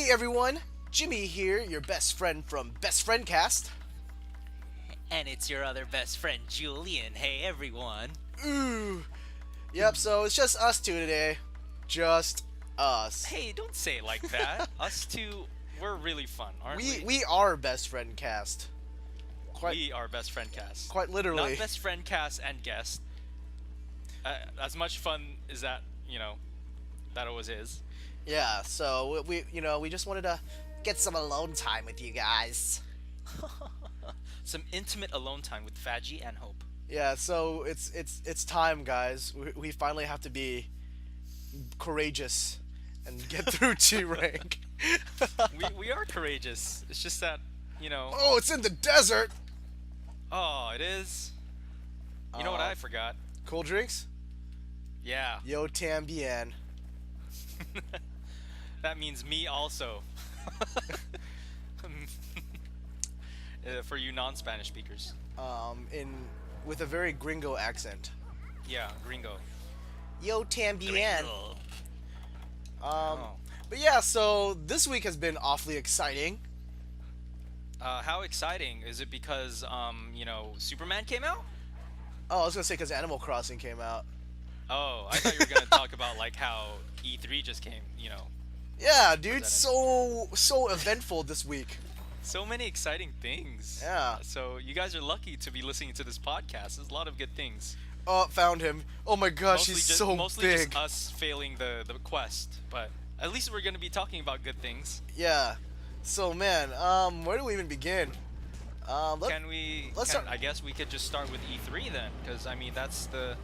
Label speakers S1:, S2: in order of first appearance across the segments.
S1: Hey everyone, Jimmy here, your best friend from BestFriendCast.
S2: And it's your other best friend, Julian. Hey, everyone.
S1: Ooh. Yep, so it's just us two today. Just us.
S2: Hey, don't say it like that. Us two, we're really fun, aren't we?
S1: We are BestFriendCast.
S2: We are Best Friend Cast.
S1: Quite literally.
S2: Not Best Friend Cast and guest. As much fun as that, that always is.
S1: Yeah, so we just wanted to get some alone time with you guys.
S2: Some intimate alone time with Faji and Hope.
S1: Yeah, so it's time, guys. We finally have to be courageous and get through G rank.
S2: we are courageous. It's just that,
S1: Oh, it's in the desert.
S2: Oh, it is. You know what I forgot?
S1: Cool drinks?
S2: Yeah.
S1: Yo tambien.
S2: That means me also. For you non-Spanish speakers.
S1: With a very gringo accent.
S2: Yeah, gringo.
S1: Yo tambien.
S2: Gringo.
S1: But yeah, so this week has been awfully exciting.
S2: How exciting is it? Because Superman came out.
S1: Oh, I was gonna say because Animal Crossing came out.
S2: Oh, I thought you were gonna talk about like how E3 just came.
S1: Yeah, dude, so eventful this week.
S2: So many exciting things.
S1: Yeah.
S2: So you guys are lucky to be listening to this podcast. There's a lot of good things.
S1: Oh, found him. Oh my gosh, he's so
S2: mostly
S1: big.
S2: Just us failing the quest, but at least we're gonna be talking about good things.
S1: Yeah. So man, where do we even begin? Let's start.
S2: I guess we could just start with E3 then, because I mean that's the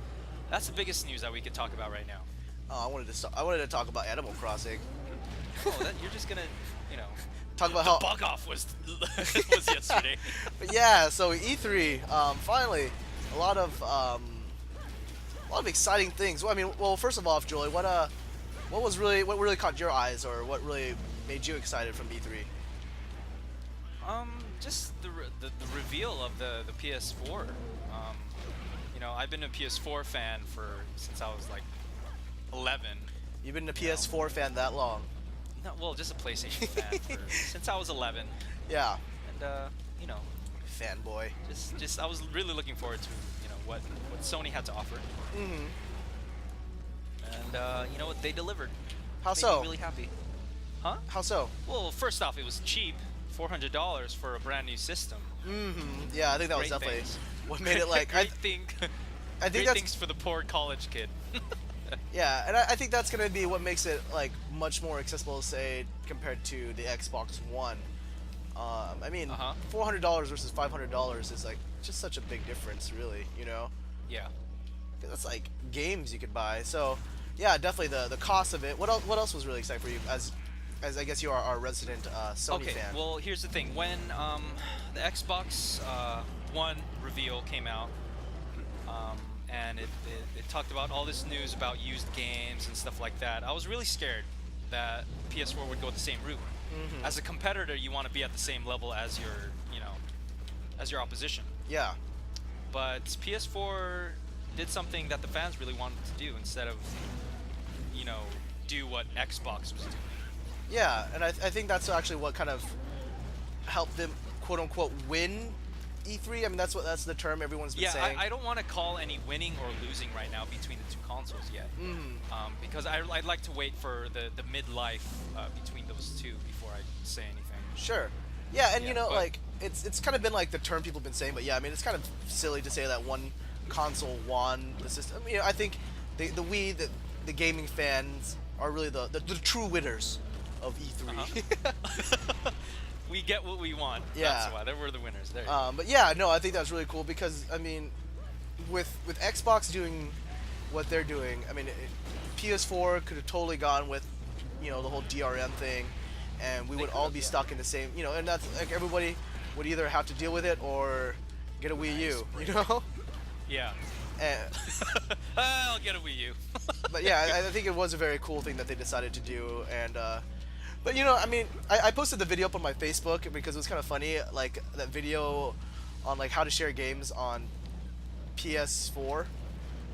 S2: biggest news that we could talk about right now.
S1: Oh, I wanted to talk about Animal Crossing.
S2: Oh, you're just gonna,
S1: talk about
S2: the
S1: how
S2: bug off was was yesterday.
S1: But yeah, so E3, finally, a lot of exciting things. Well, I mean, first of all, Joey, what really caught your eyes, or what really made you excited from E3?
S2: Just the reveal of the PS4. I've been a PS4 fan since I was like 11.
S1: You've been a PS4 fan that long?
S2: No, well, just a PlayStation fan since I was 11.
S1: Yeah.
S2: And
S1: fanboy.
S2: Just I was really looking forward to what Sony had to offer.
S1: Mhm.
S2: And you know what, they delivered.
S1: How
S2: Made
S1: so?
S2: me really happy. Huh?
S1: How so?
S2: Well, first off, it was cheap, $400 for a brand new system.
S1: Mhm. Yeah, I think that was
S2: Great
S1: definitely
S2: things.
S1: what made it like.
S2: I
S1: think
S2: great
S1: that's
S2: things for the poor college kid.
S1: yeah, and I think that's gonna be what makes it like much more accessible, say, compared to the Xbox One. I mean, $400 versus $500 is like just such a big difference, really.
S2: Yeah.
S1: That's like games you could buy. So, yeah, definitely the cost of it. What else was really exciting for you as I guess you are our resident Sony
S2: Okay,
S1: fan?
S2: well, here's the thing. When the Xbox One reveal came out, and it talked about all this news about used games and stuff like that, I was really scared that PS4 would go the same route.
S1: Mm-hmm.
S2: As a competitor, you want to be at the same level as your opposition.
S1: Yeah.
S2: But PS4 did something that the fans really wanted to do instead of, do what Xbox was doing.
S1: Yeah, and I think that's actually what kind of helped them, quote unquote, win E3. I mean, that's the term everyone's been saying.
S2: I don't want to call any winning or losing right now between the two consoles yet.
S1: Mm-hmm.
S2: Because I'd like to wait for the midlife between those two before I say anything.
S1: Sure. Yeah, and
S2: but
S1: it's kind of been like the term people have been saying, but yeah, I mean, it's kind of silly to say that one console won the system. I mean, I think the Wii, the gaming fans are really the true winners of E3.
S2: We get what we want.
S1: Yeah.
S2: That's why we're the winners. There.
S1: But yeah, no, I think that's really cool because I mean, with Xbox doing what they're doing, I mean, PS4 could have totally gone with the whole DRM thing, and we would all be stuck in the same and that's like everybody would either have to deal with it or get a Wii U,
S2: Yeah.
S1: And,
S2: I'll get a Wii U.
S1: but yeah, I think it was a very cool thing that they decided to do, and but I mean, I posted the video up on my Facebook because it was kind of funny, like that video on like how to share games on PS4,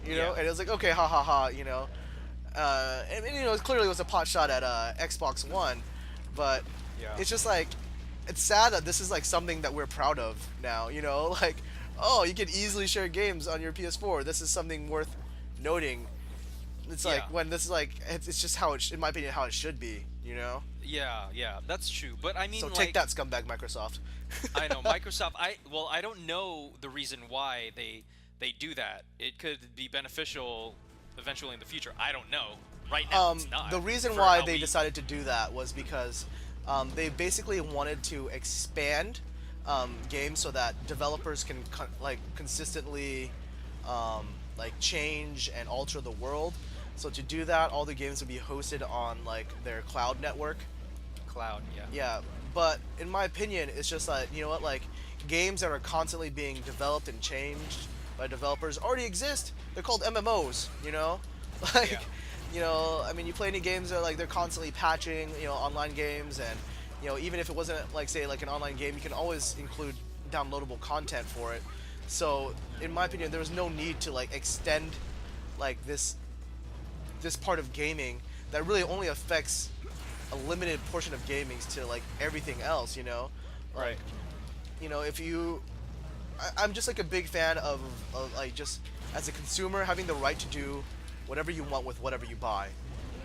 S2: Yeah.
S1: and it was like, okay, ha ha ha, and clearly it was a pot shot at Xbox One, But
S2: Yeah.
S1: it's just like, it's sad that this is like something that we're proud of now, you know? Like, oh, you can easily share games on your PS4. This is something worth noting. It's like
S2: Yeah.
S1: when this is like, it's just how in my opinion, how it should be, you know?
S2: Yeah, yeah, that's true. But I mean,
S1: So take
S2: like,
S1: that, scumbag Microsoft.
S2: I know Microsoft. I don't know the reason why they do that. It could be beneficial eventually in the future. I don't know. Right now, it's not.
S1: The reason
S2: for
S1: why
S2: how
S1: they
S2: we-
S1: decided to do that was because they basically wanted to expand games so that developers can like consistently like change and alter the world. So to do that, all the games would be hosted on like their cloud network.
S2: cloud. Yeah.
S1: Yeah, but in my opinion, it's just like, you know what, like games that are constantly being developed and changed by developers already exist. They're called MMOs, you know? Like,
S2: Yeah.
S1: you know, I mean, you play any games that like they're constantly patching, you know, online games, and you know, even if it wasn't like say like an online game, you can always include downloadable content for it. So, in my opinion, there was no need to like extend like this part of gaming that really only affects a limited portion of gaming to like everything else, you know? Like,
S2: Right.
S1: you know, if you I'm just like a big fan of like just as a consumer having the right to do whatever you want with whatever you buy,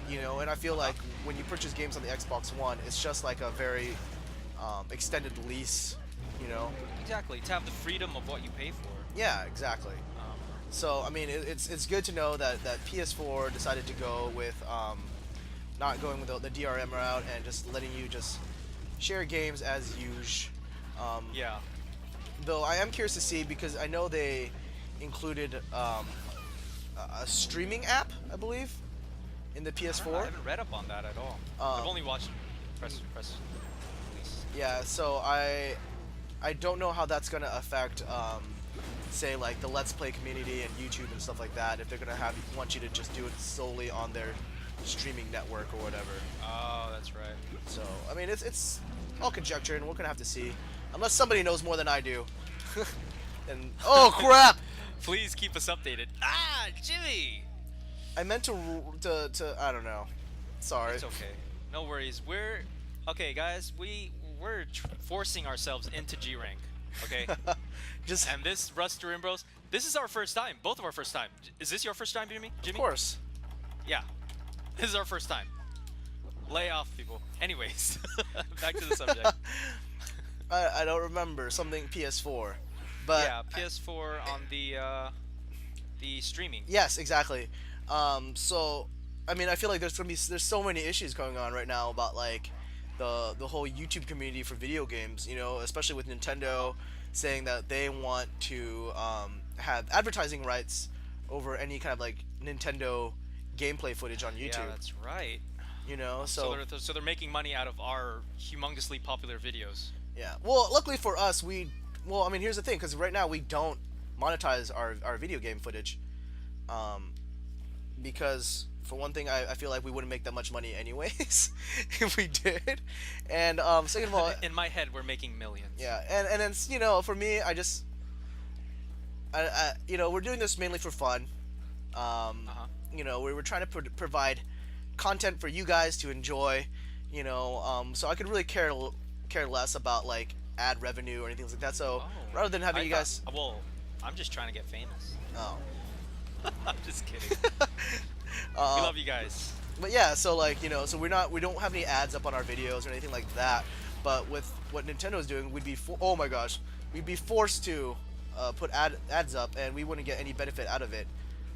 S1: you know. And I feel like when you purchase games on the Xbox One, it's just like a very extended lease, you know.
S2: Exactly. To have the freedom of what you pay for.
S1: Yeah, exactly.
S2: Um,
S1: So I mean, it's good to know that PS4 decided to go with not going with the DRM route and just letting you just share games as usual.
S2: yeah.
S1: Though I am curious to see, because I know they included a streaming app, I believe, in the
S2: I
S1: PS4.
S2: haven't read up on that at all.
S1: Um,
S2: I've only watched press release.
S1: Yeah, so I don't know how that's gonna affect say like the Let's Play community and YouTube and stuff like that, if they're gonna want you to just do it solely on their streaming network or whatever.
S2: Oh, that's right.
S1: So I mean, it's all conjecture, and we're gonna have to see, unless somebody knows more than I do. And oh crap!
S2: Please keep us updated. Ah, Jimmy.
S1: I meant to I don't know. Sorry.
S2: It's okay. No worries. We're okay, guys. We're forcing ourselves into G rank. Okay.
S1: Just
S2: And this Rust to Bros. This is our first time. Both of our first time. Is this your first time, Jimmy?
S1: of course.
S2: Yeah. This is our first time. Lay off, people. Anyways, back to the subject.
S1: I don't remember something PS4, but
S2: Yeah, PS4 on the streaming.
S1: yes, exactly. So I mean, I feel like there's so many issues going on right now about like the whole YouTube community for video games, you know, especially with Nintendo saying that they want to have advertising rights over any kind of like Nintendo gameplay footage on YouTube.
S2: Yeah, that's right.
S1: You know,
S2: So they're making money out of our humongously popular videos.
S1: yeah. Well, luckily for us, well, I mean, here's the thing, because right now we don't monetize our video game footage, because for one thing, I feel like we wouldn't make that much money anyways if we did, and second of all,
S2: In my head, we're making millions.
S1: yeah, and then you know, for me, I you know, we're doing this mainly for fun.
S2: Uh-huh.
S1: You know, we were trying to provide content for you guys to enjoy. You know, so I could really care less about like ad revenue or anything like that. So
S2: Oh.
S1: rather than having you guys,
S2: Well, I'm just trying to get famous.
S1: oh,
S2: I'm just kidding. We
S1: uh,
S2: love you guys.
S1: but yeah, so like, you know, so we don't have any ads up on our videos or anything like that. But with what Nintendo's doing, oh my gosh, we'd be forced to put ads up, and we wouldn't get any benefit out of it.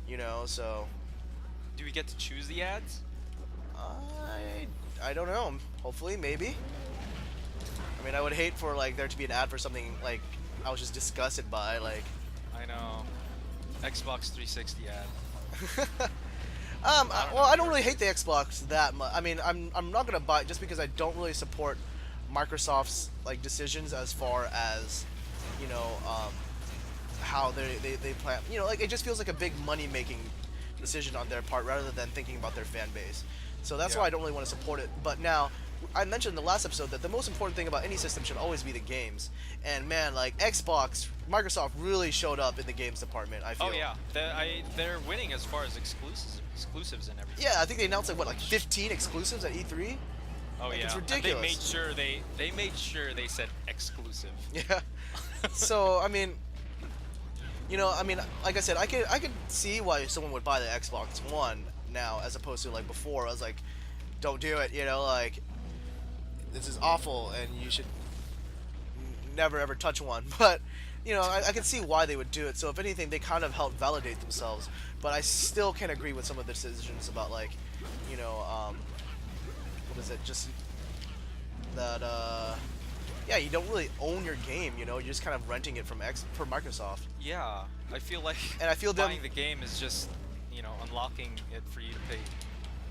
S1: You know, so
S2: Do we get to choose the ads?
S1: I don't know. Hopefully, maybe. I mean, I would hate for like there to be an ad for something like I was just disgusted by, like.
S2: I know. Xbox 360 ad.
S1: Well, I don't really hate the Xbox that much. I mean, I'm not gonna buy it just because I don't really support Microsoft's like decisions as far as, you know, how they plan. You know, like it just feels like a big money making decision on their part rather than thinking about their fan base. So that's
S2: Yeah.
S1: why I don't really want to support it. But now, I mentioned in the last episode that the most important thing about any system should always be the games. And man, like Xbox, Microsoft really showed up in the games department, I feel.
S2: Oh yeah, they're winning as far as exclusives and everything.
S1: Yeah, I think they announced like 15 exclusives at E3.
S2: Oh
S1: Like,
S2: yeah.
S1: it's
S2: And
S1: ridiculous.
S2: they made sure they said exclusive.
S1: Yeah. So I mean, like I said, I could see why someone would buy the Xbox One now as opposed to like before. I was like, don't do it. Like this is awful, and you should never ever touch one. But I can see why they would do it. So if anything, they kind of help validate themselves. But I still can't agree with some of the decisions about like, what is it? Just that yeah, you don't really own your game. You're just kind of renting it from Microsoft.
S2: Yeah, I feel like
S1: And I feel them.
S2: buying the game is just unlocking it for you to pay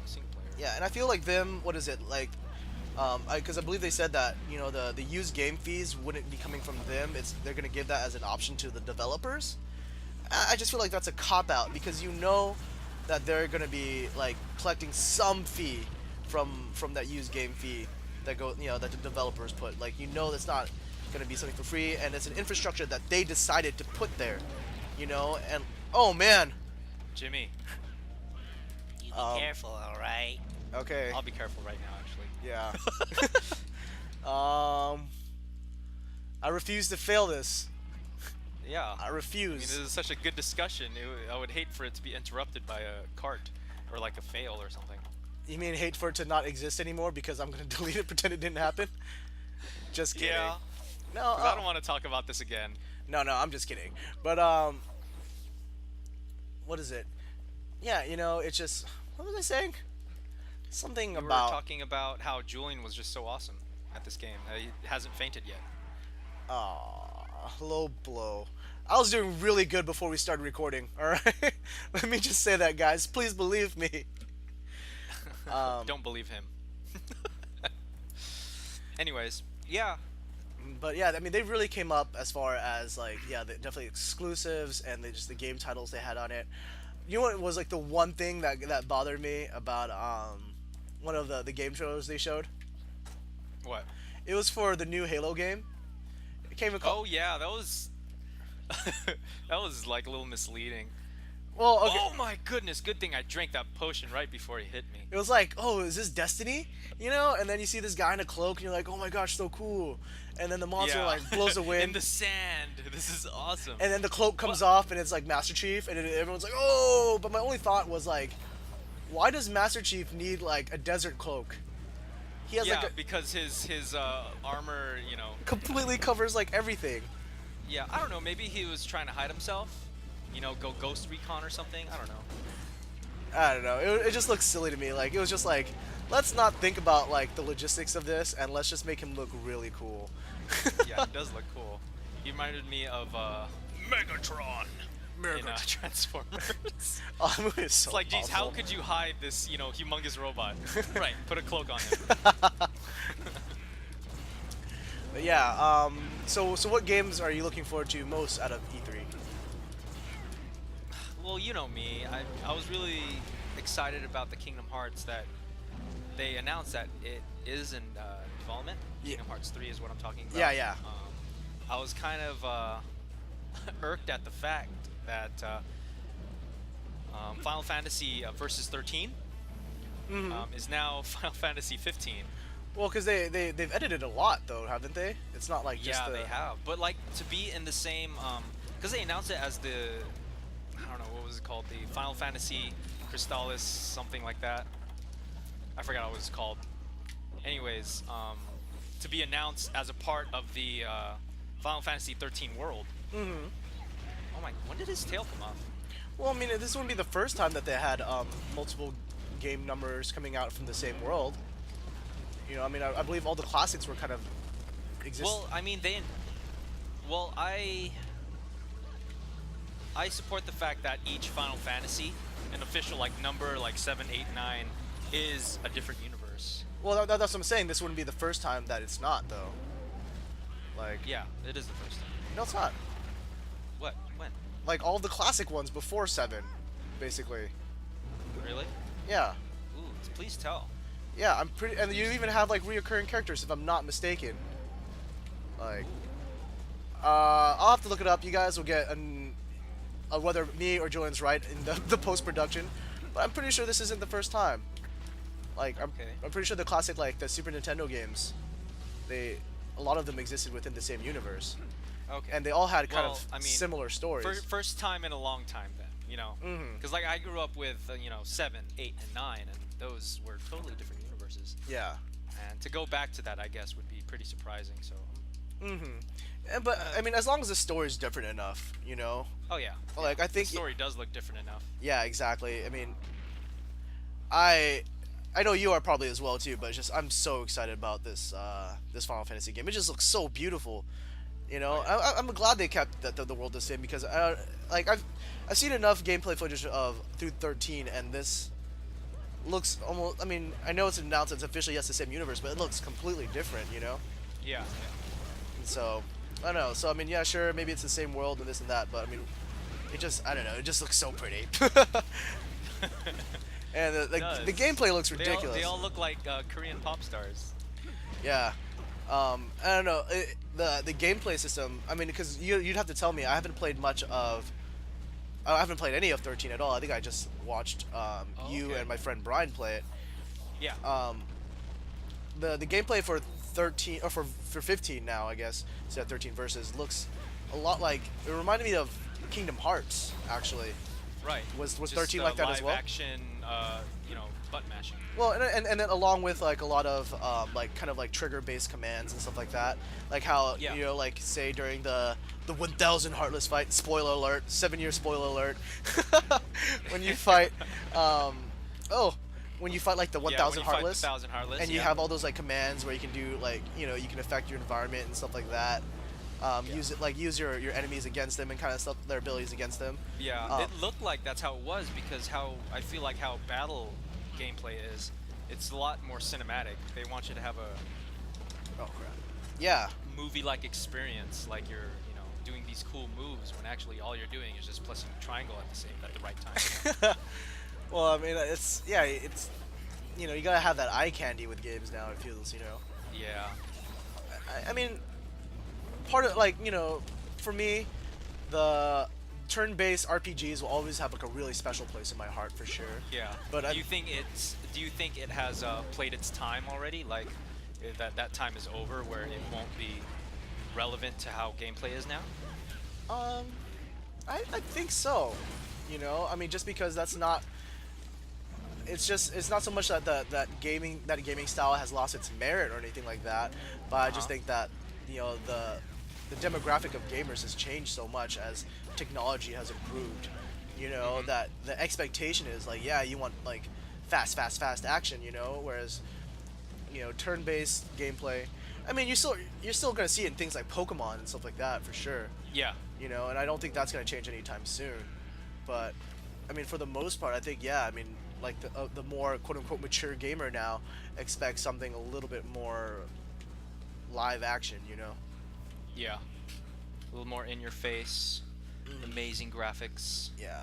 S2: single player.
S1: Yeah, and I feel like them. What is it like? Because I believe they said that the used game fees wouldn't be coming from them. They're gonna give that as an option to the developers. I just feel like that's a cop out because that they're gonna be like collecting some fee from that used game fee that the developers put. Like that's not gonna be something for free, and it's an infrastructure that they decided to put there. And oh man.
S2: Jimmy,
S3: You be careful, all right?
S1: Okay.
S2: I'll be careful right now, actually.
S1: Yeah. I refuse to fail this.
S2: Yeah.
S1: I refuse.
S2: This is such a good discussion. I would hate for it to be interrupted by a cart or like a fail or something.
S1: You mean hate for it to not exist anymore because I'm gonna delete it, pretend it didn't happen? Just kidding.
S2: Yeah.
S1: No,
S2: 'Cause I don't want to talk about this again.
S1: no, I'm just kidding. But what is it? Yeah, it's just what was I saying? Something
S2: We were
S1: about.
S2: talking about how Julian was just so awesome at this game. He hasn't fainted yet.
S1: Low blow. I was doing really good before we started recording. All right, let me just say that, guys. Please believe me.
S2: Don't believe him. Anyways, yeah.
S1: But yeah, I mean, they really came up as far as like, yeah, definitely exclusives and the game titles they had on it. You know what was like the one thing that bothered me about one of the game shows they showed?
S2: What?
S1: It was for the new Halo game. It came in.
S2: Oh yeah, that was that was like a little misleading.
S1: Well, okay.
S2: Oh my goodness! Good thing I drank that potion right before he hit me.
S1: It was like, oh, is this Destiny? And then you see this guy in a cloak, and you're like, oh my gosh, so cool. And then the monster
S2: Yeah.
S1: like blows a wind.
S2: in the sand. This is awesome.
S1: And then the cloak comes off, and it's like Master Chief, and then everyone's like, oh! But my only thought was like, why does Master Chief need like a desert cloak? He has
S2: yeah,
S1: like
S2: because his armor,
S1: completely covers like everything.
S2: Yeah, I don't know. Maybe he was trying to hide himself. Go Ghost Recon or something. I don't know.
S1: I don't know. It just looks silly to me. Like it was just like, let's not think about like the logistics of this, and let's just make him look really cool.
S2: Yeah, he does look cool. He reminded me of Megatron in Transformers.
S1: Oh, that movie is so
S2: It's like, geez, how
S1: awful.
S2: could you hide this, humongous robot? Right, put a cloak on him.
S1: But yeah. So what games are you looking forward to most out of E3?
S2: Well, you know me. I was really excited about the Kingdom Hearts that they announced that it is in development.
S1: Yeah.
S2: Kingdom Hearts 3 is what I'm talking about.
S1: Yeah, yeah.
S2: I was kind of irked at the fact that Final Fantasy Versus 13 is now Final Fantasy 15.
S1: Well, because they've edited a lot though, haven't they? It's not like just
S2: Yeah, they have. But like to be in the same, because they announced it as I don't know, what was it called? The Final Fantasy Crystallis, something like that. I forgot what it was called. Anyways, to be announced as a part of the Final Fantasy 13 world.
S1: Mm-hmm.
S2: Oh my, when did his tail come off?
S1: Well, I mean, this wouldn't be the first time that they had multiple game numbers coming out from the same world. I mean, I believe all the classics were kind of exist.
S2: Well, I mean, I support the fact that each Final Fantasy, an official like number like 7, 8, 9, is a different universe.
S1: Well, that's what I'm saying. This wouldn't be the first time that it's not, though. Like,
S2: Yeah, it is the first time.
S1: no, it's not.
S2: What? When?
S1: Like all the classic ones before 7, basically.
S2: Really?
S1: Yeah,
S2: Ooh, please tell.
S1: yeah. I'm pretty, and you even have like reoccurring characters, if I'm not mistaken. Like, I'll have to look it up. You guys will get whether me or Julian's right in the post production, but I'm pretty sure this isn't the first time. Like
S2: Okay.
S1: I'm pretty sure the classic like the Super Nintendo games, a lot of them existed within the same universe,
S2: Okay.
S1: and they all had kind
S2: Well,
S1: of
S2: I mean,
S1: similar stories.
S2: First time in a long time, then, you know, because like I grew up with 7, 8, and 9, and those were totally different universes.
S1: Yeah.
S2: And to go back to that, I guess, would be pretty surprising. So.
S1: But I mean, as long as the story's different enough, you know.
S2: Oh yeah.
S1: Like I think
S2: the story does look different enough.
S1: Yeah, exactly. I mean, I know you are probably as well too, but it's just I'm so excited about this Final Fantasy game. It just looks so beautiful. You know, I'm glad they kept the world the same because I've seen enough gameplay footage of through 13, and this looks almost. I mean, I know it's announced it's officially yes the same universe, but it looks completely different. You know.
S2: Yeah.
S1: And so I don't know. So I mean, yeah, sure, maybe it's the same world and this and that, but I mean, it just I don't know. It just looks so pretty. And the gameplay looks ridiculous.
S2: They all look like Korean pop stars.
S1: Yeah. I don't know. The gameplay system, I mean, because you'd have to tell me, I haven't played any of 13 at all. I think I just watched you
S2: okay.
S1: and my friend Brian play it.
S2: Yeah.
S1: The gameplay for 13, or for 15 now, I guess, instead of 13 versus, looks a lot like, it reminded me of Kingdom Hearts, actually.
S2: Right.
S1: Was
S2: Just,
S1: 13 like that as well?
S2: Live action, button mashing.
S1: Well, and then along with like a lot of like kind of like trigger-based commands and stuff like that, like how you know, like say during the 1000 Heartless fight, spoiler alert, 7-year spoiler alert, when you fight, when you fight like the 1000 Heartless, and you have all those like commands where you can do like you can affect your environment and stuff like that. Use your enemies against them and kind of stuff their abilities against them.
S2: Yeah, it looked like that's how it was because I feel like how battle gameplay is, it's a lot more cinematic. They want you to have a movie-like experience, like you're doing these cool moves when actually all you're doing is just pressing triangle at the right time.
S1: Well, I mean, it's you gotta have that eye candy with games now. It feels
S2: Yeah.
S1: I mean, part of for me, the turn-based RPGs will always have like a really special place in my heart for sure.
S2: Yeah.
S1: But
S2: do you think it has played its time already? Like that time is over, where it won't be relevant to how gameplay is now?
S1: I think so. I mean, just because that's not. It's not so much that that gaming style has lost its merit or anything like that, but I just think that the demographic of gamers has changed so much as technology has improved. That the expectation is like, yeah, you want like fast action. Whereas turn-based gameplay. I mean, you're still gonna see it in things like Pokemon and stuff like that for sure.
S2: Yeah.
S1: And I don't think that's gonna change anytime soon. But I mean, for the most part, I think I mean, like the more quote-unquote mature gamer now expects something a little bit more live action.
S2: Yeah. A little more in your face, amazing graphics.
S1: Yeah.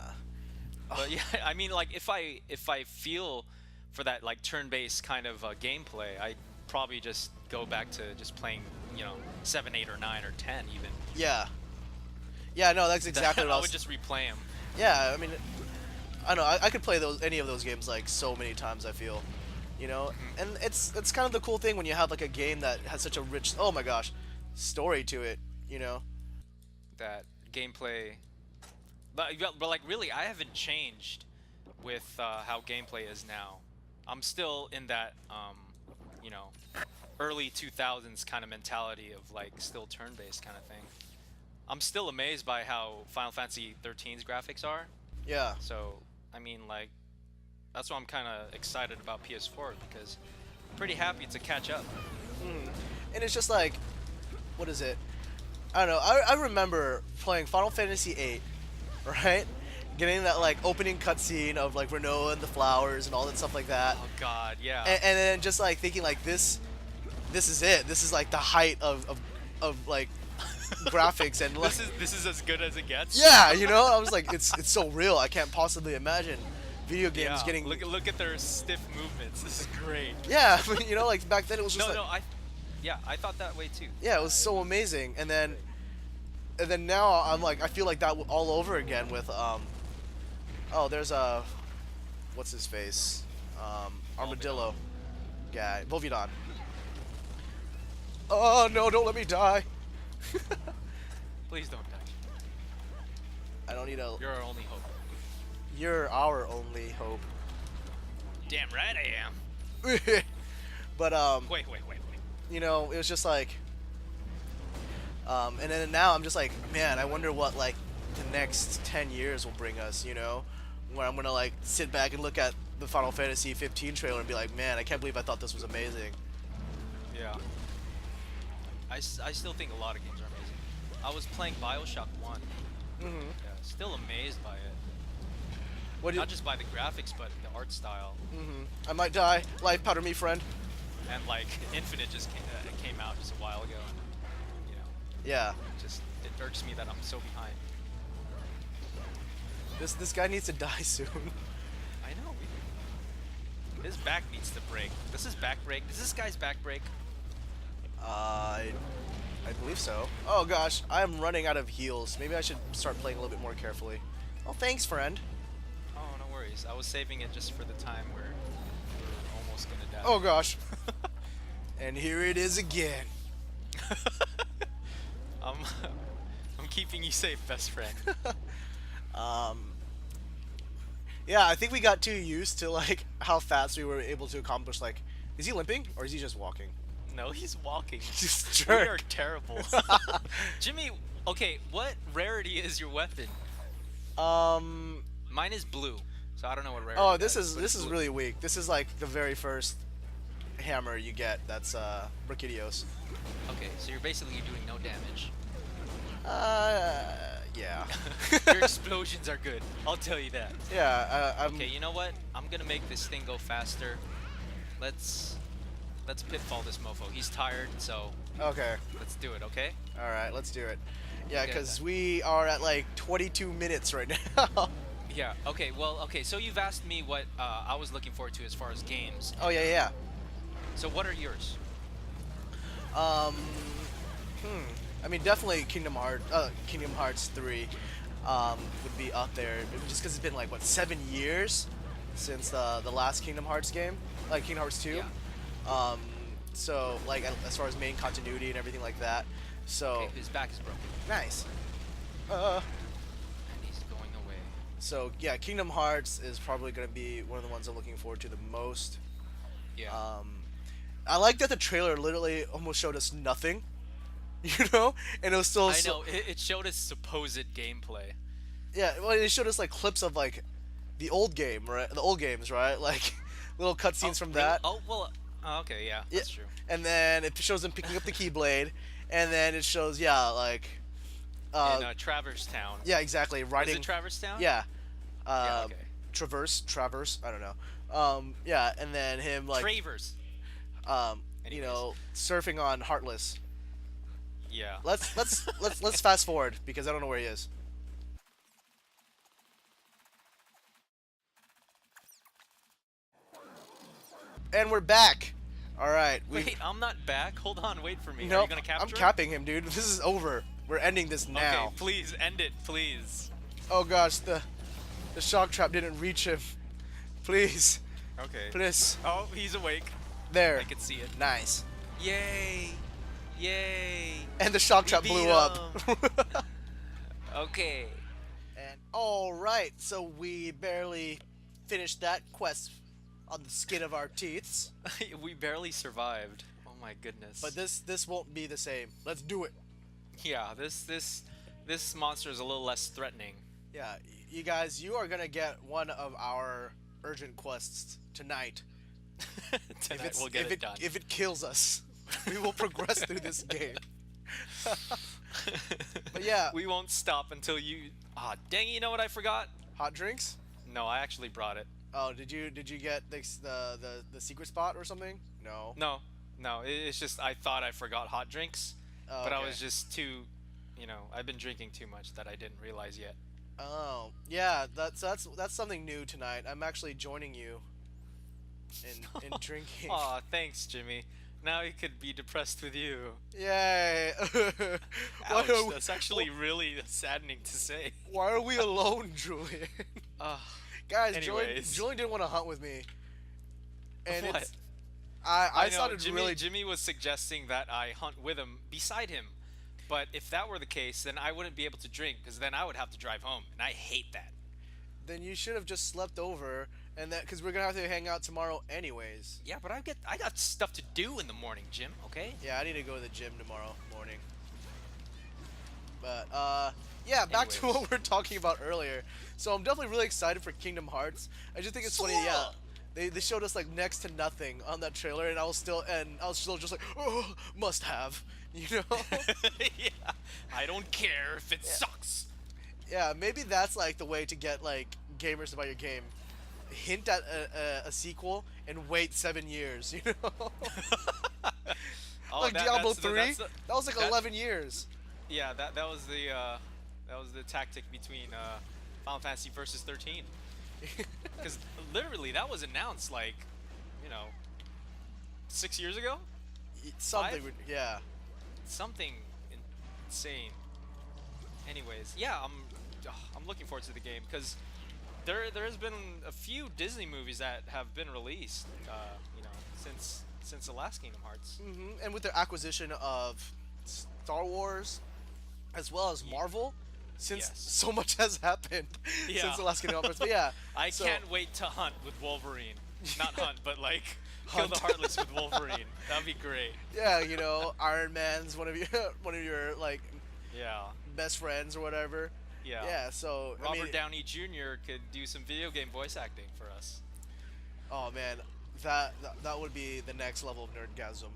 S2: But yeah, I mean, like if I feel for that like turn-based kind of gameplay, I probably just go back to just playing 7, 8, or 9, or 10 even.
S1: Yeah. Yeah, no, that's exactly what
S2: I would just replay them.
S1: Yeah, I mean, I don't know. I could play any of those games like so many times. I feel, and it's kind of the cool thing when you have like a game that has such a rich, oh my gosh, story to it.
S2: That gameplay, but like really, I haven't changed with how gameplay is now. I'm still in that early 2000s kind of mentality of like still turn-based kind of thing. I'm still amazed by how Final Fantasy 13's graphics are.
S1: Yeah.
S2: So, I mean, like, that's why I'm kind of excited about PS4 because I'm pretty happy to catch up.
S1: And it's just like, what is it? I don't know. I remember playing Final Fantasy VIII, right? Getting that like opening cutscene of like Renault and the flowers and all that stuff like that.
S2: Oh God, yeah.
S1: And then just like thinking like this is it. This is like the height of like graphics and like,
S2: this is as good as it gets.
S1: Yeah, I was like, it's so real. I can't possibly imagine video games getting.
S2: Look at their stiff movements. This is great.
S1: Yeah, like back then it was just
S2: I thought that way too.
S1: Yeah, it was so amazing, and then now I'm like, I feel like that all over again with there's what's his face, Armadillo. guy, Volvidon. Oh no! Don't let me die.
S2: Please don't die.
S1: I don't need a.
S2: You're our only hope.
S1: You're our only hope.
S2: Damn right I am.
S1: But
S2: Wait.
S1: you know, it was just like, and then now I'm just like, man, I wonder what like the next 10 years will bring us. You know, where I'm gonna like sit back and look at the Final Fantasy 15 trailer and be like, man, I can't believe I thought this was amazing.
S2: Yeah. I still think a lot of games are amazing. I was playing Bioshock 1.
S1: Mm-hmm.
S2: Yeah, still amazed by it. Not just by the graphics, but the art style.
S1: I might die. Life powder me, friend.
S2: And like Infinite just came out just a while ago, and you know,
S1: Yeah.
S2: it irks me that I'm so behind.
S1: This guy needs to die soon.
S2: I know. His back needs to break. Does his back break? Does this guy's back break?
S1: I believe so. Oh gosh, I'm running out of heals. Maybe I should start playing a little bit more carefully. Oh, thanks, friend.
S2: Oh, no worries. I was saving it just for the time where we're almost gonna die.
S1: Oh gosh. And here it is again.
S2: I'm keeping you safe, best friend.
S1: Yeah, I think we got too used to like how fast we were able to accomplish. Like, is he limping or is he just walking?
S2: No, he's walking.
S1: Just
S2: We
S1: jerk.
S2: are terrible. Jimmy, okay, what rarity is your weapon? Mine is blue, so I don't know what rarity.
S1: Oh,
S2: that
S1: this is
S2: but it's blue.
S1: really weak. This is like the very first hammer you get. That's Brachydios.
S2: Okay, so you're basically doing no damage.
S1: Yeah.
S2: Your explosions are good. I'll tell you that.
S1: Yeah.
S2: Okay, you know what? I'm gonna make this thing go faster. Let's pitfall this mofo. He's tired, so
S1: Okay.
S2: let's do it. Okay?
S1: All right. Let's do it. Yeah,
S2: Okay.
S1: because we are at like 22 minutes right now.
S2: Yeah. Okay. Well. Okay. So you've asked me what I was looking forward to as far as games.
S1: Oh yeah.
S2: So what are yours?
S1: I mean, definitely Kingdom Hearts 3 would be up there, just because it's been like what 7 years since the last Kingdom Hearts game, like Kingdom Hearts 2.
S2: Yeah.
S1: So like as far as main continuity and everything like that. So
S2: Okay, his back is broken.
S1: nice.
S2: And he's going away.
S1: So yeah, Kingdom Hearts is probably gonna be one of the ones I'm looking forward to the most.
S2: Yeah.
S1: I like that the trailer literally almost showed us nothing, you know, and it was still.
S2: I know. It showed us supposed gameplay.
S1: Yeah, well, it showed us like clips of like the old game, right? The old games, right? Like little cutscenes from that.
S2: Oh well. Oh, okay. Yeah. That's true.
S1: And then it shows him picking up the Keyblade, and then it shows like.
S2: In Traverse Town.
S1: Yeah, exactly. Riding.
S2: Is it Traverse Town?
S1: Yeah.
S2: Yeah. Okay.
S1: Traverse. I don't know. Yeah, and then him like.
S2: Travers.
S1: You know, surfing on Heartless.
S2: Yeah.
S1: Let's fast forward because I don't know where he is. And we're back. All right.
S2: Wait, I'm not back. Hold on. Wait for me. Are
S1: No,
S2: you gonna capture
S1: I'm
S2: him?
S1: capping him, dude. This is over. We're ending this now.
S2: Okay. Please end it. Please.
S1: Oh gosh, the shock trap didn't reach him. Please,
S2: Okay.
S1: please.
S2: Oh, he's awake.
S1: There.
S2: I can see it.
S1: Nice.
S2: Yay! Yay!
S1: And the shock trap
S2: We
S1: blew
S2: beat
S1: up.
S2: Okay.
S1: And all right, so we barely finished that quest on the skin of our teeth.
S2: We barely survived. Oh my goodness.
S1: But this won't be the same. Let's do it.
S2: Yeah, this monster is a little less threatening.
S1: Yeah, you guys, you are gonna get one of our urgent quests tonight.
S2: Tonight we'll get it done.
S1: If it kills us, we will progress through this game. But yeah,
S2: We won't stop until you. Ah, dang! You know what I forgot?
S1: hot drinks.
S2: No, I actually brought it.
S1: Oh, did you get the secret spot or something? No.
S2: No, it's just I thought I forgot hot drinks,
S1: Oh,
S2: but I
S1: okay.
S2: was just too, I've been drinking too much that I didn't realize yet.
S1: Oh, yeah. That's something new tonight. I'm actually joining you in drinking.
S2: Aw, thanks, Jimmy. Now he could be depressed with you.
S1: Yay!
S2: Ouch, that's actually really saddening to say.
S1: Why are we alone, Julian? Guys,
S2: Anyways.
S1: Julian didn't want to hunt with me. And
S2: What?
S1: it's I
S2: know
S1: sounded
S2: Jimmy.
S1: really.
S2: Jimmy was suggesting that I hunt with him, beside him. But if that were the case, then I wouldn't be able to drink because then I would have to drive home, and I hate that.
S1: Then you should have just slept over, and that because we're gonna have to hang out tomorrow anyways.
S2: Yeah, but I got stuff to do in the morning, Jim. Okay.
S1: Yeah, I need to go to the gym tomorrow morning. But yeah, back to
S2: Anyways.
S1: what we were talking about earlier. So I'm definitely really excited for Kingdom Hearts. I just think it's funny. Yeah, they showed us like next to nothing on that trailer, and I was still just like, oh, must have, you know.
S2: Yeah. I don't care if it sucks.
S1: Yeah, maybe that's like the way to get like gamers to buy your game. Hint at a sequel and wait 7 years, you know.
S2: Oh,
S1: Like Diablo 3,
S2: that's
S1: that was like 11 years.
S2: Yeah, that was the tactic between Final Fantasy versus 13. Because literally that was announced like, you know, 6 years ago.
S1: Something, yeah.
S2: Something insane. Anyways, yeah, I'm looking forward to the game because there has been a few Disney movies that have been released, you know, since the last Kingdom Hearts.
S1: And with their acquisition of Star Wars, as well as Marvel, since
S2: Yes.
S1: so much has happened
S2: Yeah.
S1: since the last Kingdom Hearts. But yeah,
S2: I
S1: so-
S2: can't wait to hunt with Wolverine. Not hunt, but like kill the Heartless with Wolverine. That'd be great.
S1: Yeah, you know, Iron Man's one of your like
S2: Yeah.
S1: best friends or whatever.
S2: Yeah.
S1: Yeah. So
S2: Robert
S1: I mean,
S2: Downey Jr. could do some video game voice acting for us.
S1: oh man, that would be the next level of nerdgasm.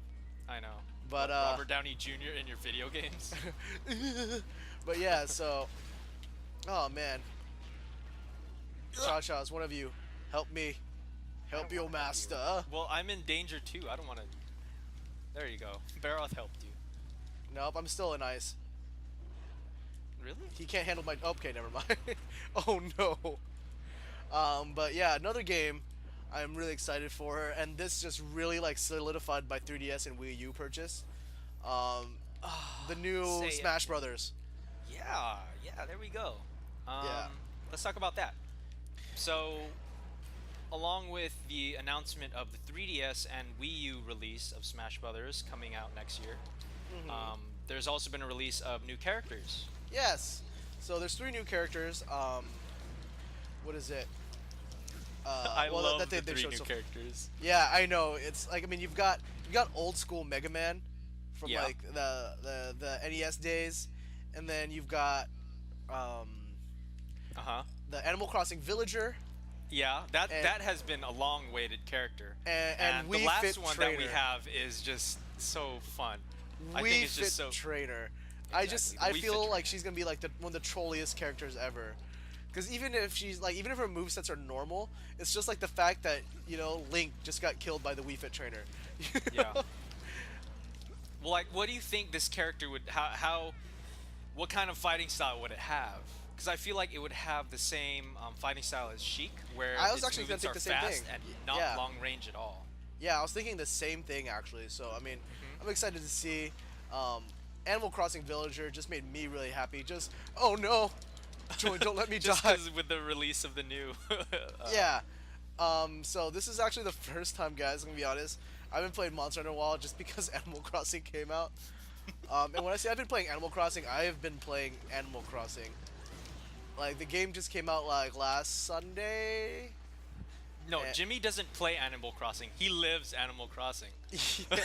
S2: I know.
S1: But
S2: Robert Downey Jr. in your video games.
S1: but yeah, so oh man, Cha-Cha's, one of you, help me, help your master.
S2: Well, I'm in danger too. I don't want to. There you go. Baroth helped you.
S1: Nope, I'm still in ice.
S2: Really?
S1: He can't handle my. Okay, never mind. Oh no. But yeah, another game I'm really excited for, and this just really like solidified my 3DS and Wii U purchase. The new
S2: Say it.
S1: Smash Brothers.
S2: Yeah. Yeah. There we go.
S1: Yeah.
S2: Let's talk about that. So, along with the announcement of the 3DS and Wii U release of Smash Brothers coming out next year, there's also been a release of new characters.
S1: Yes. So there's 3 new characters. What is it?
S2: I
S1: well,
S2: love
S1: that
S2: the
S1: they
S2: 3
S1: showed
S2: new
S1: so-
S2: characters.
S1: Yeah, I know. It's like, I mean, you've got old school Mega Man from
S2: Yeah.
S1: like the NES days, and then you've got
S2: Uh-huh.
S1: the Animal Crossing Villager.
S2: Yeah, that
S1: And-
S2: that has been a long-awaited character.
S1: And
S2: the
S1: Wii
S2: last
S1: Fit
S2: one that we
S1: Trainer.
S2: have is just so fun. I
S1: Wii
S2: think it's
S1: Fit
S2: just so.
S1: Trainer.
S2: Exactly,
S1: I
S2: the Wii Fit
S1: feel like
S2: Trainer.
S1: she's gonna be like one of the trolliest characters ever. Because even if her movesets are normal, it's just like the fact that, you know, Link just got killed by the Wii Fit Trainer. You
S2: Yeah.
S1: know?
S2: Well, like, what do you think this character would? What kind of fighting style would it have? Because I feel like it would have the same fighting style as Sheik, where
S1: I was
S2: its
S1: actually gonna
S2: movements
S1: think
S2: are
S1: the same
S2: fast
S1: thing.
S2: and not
S1: Yeah.
S2: long range at all.
S1: Yeah, I was thinking the same thing actually. So I mean,
S2: Mm-hmm.
S1: I'm excited to see. Animal Crossing Villager just made me really happy. Just oh no, Julian, don't let me
S2: Just
S1: die.
S2: because with the release of the new.
S1: Yeah. So this is actually the first time, guys. I'm gonna be honest. I haven't played Monster Hunter in a while just because Animal Crossing came out. And when I say I've been playing Animal Crossing, I have been playing Animal Crossing. Like the game just came out like last Sunday.
S2: No,
S1: Eh.
S2: Jimmy doesn't play Animal Crossing. He lives Animal Crossing.
S1: Yeah.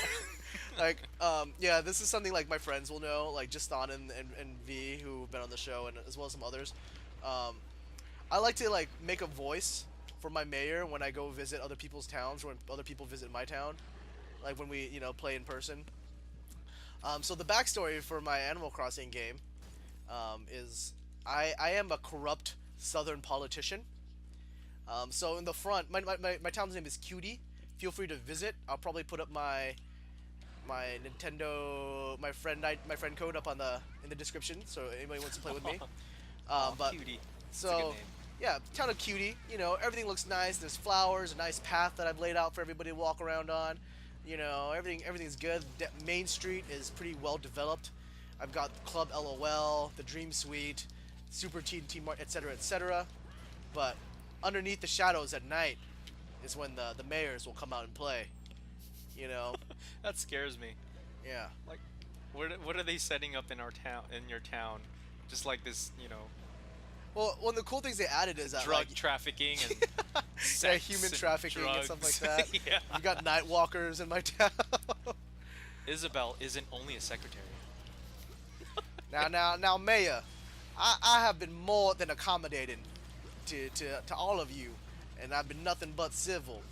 S1: Like, yeah, this is something like my friends will know, like Justin and V, who've been on the show, and as well as some others. I like to like make a voice for my mayor when I go visit other people's towns, or when other people visit my town, like when we, you know, play in person. So the backstory for my Animal Crossing game is I am a corrupt Southern politician. So in the front, my town's name is Cutie. Feel free to visit. I'll probably put up my Nintendo my friend code up in the description, so anybody wants to play with me. But
S2: Cutie. That's a
S1: so
S2: good name.
S1: yeah, town of Cutie. You know, everything looks nice. There's flowers, a nice path that I've laid out for everybody to walk around on. You know, everything's good. Main Street is pretty well developed. I've got Club LOL, the Dream Suite, Super T&T Mart, etc., etc. But underneath the shadows at night is when the mayors will come out and play. You know?
S2: That scares me.
S1: Yeah.
S2: Like, what are they setting up in our town, in your town? Just like this,
S1: Well, one of the cool things they added is that
S2: drug
S1: like
S2: trafficking and
S1: yeah,
S2: sex
S1: human
S2: and
S1: trafficking and stuff like
S2: drugs.
S1: that.
S2: Yeah.
S1: We've got night walkers in my town.
S2: Isabel isn't only a secretary.
S1: Now, Mayor, I have been more than accommodating to all of you, and I've been nothing but civil.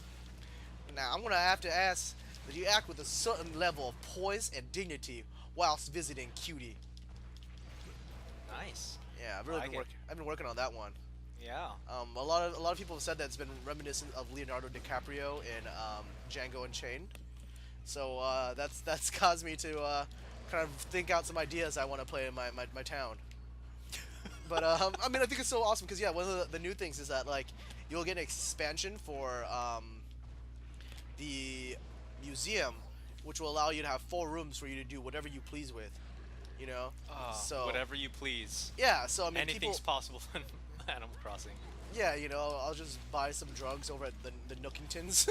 S1: Now, I'm gonna have to ask that you act with a certain level of poise and dignity whilst visiting Cutie.
S2: Nice.
S1: Yeah, I've really
S2: Like
S1: been
S2: it.
S1: I've been working on that one.
S2: Yeah.
S1: A lot of people have said that it's been reminiscent of Leonardo DiCaprio in Django Unchained. So that's caused me to kind of think out some ideas I want to play in my town. But I mean, I think it's so awesome because yeah, one of the new things is that like you'll get an expansion for the museum, which will allow you to have 4 rooms for you to do whatever you please with. You know, so
S2: Whatever you please.
S1: yeah. So I mean,
S2: Anything's
S1: people,
S2: possible in Animal Crossing.
S1: yeah, you know, I'll just buy some drugs over at the Nookingtons.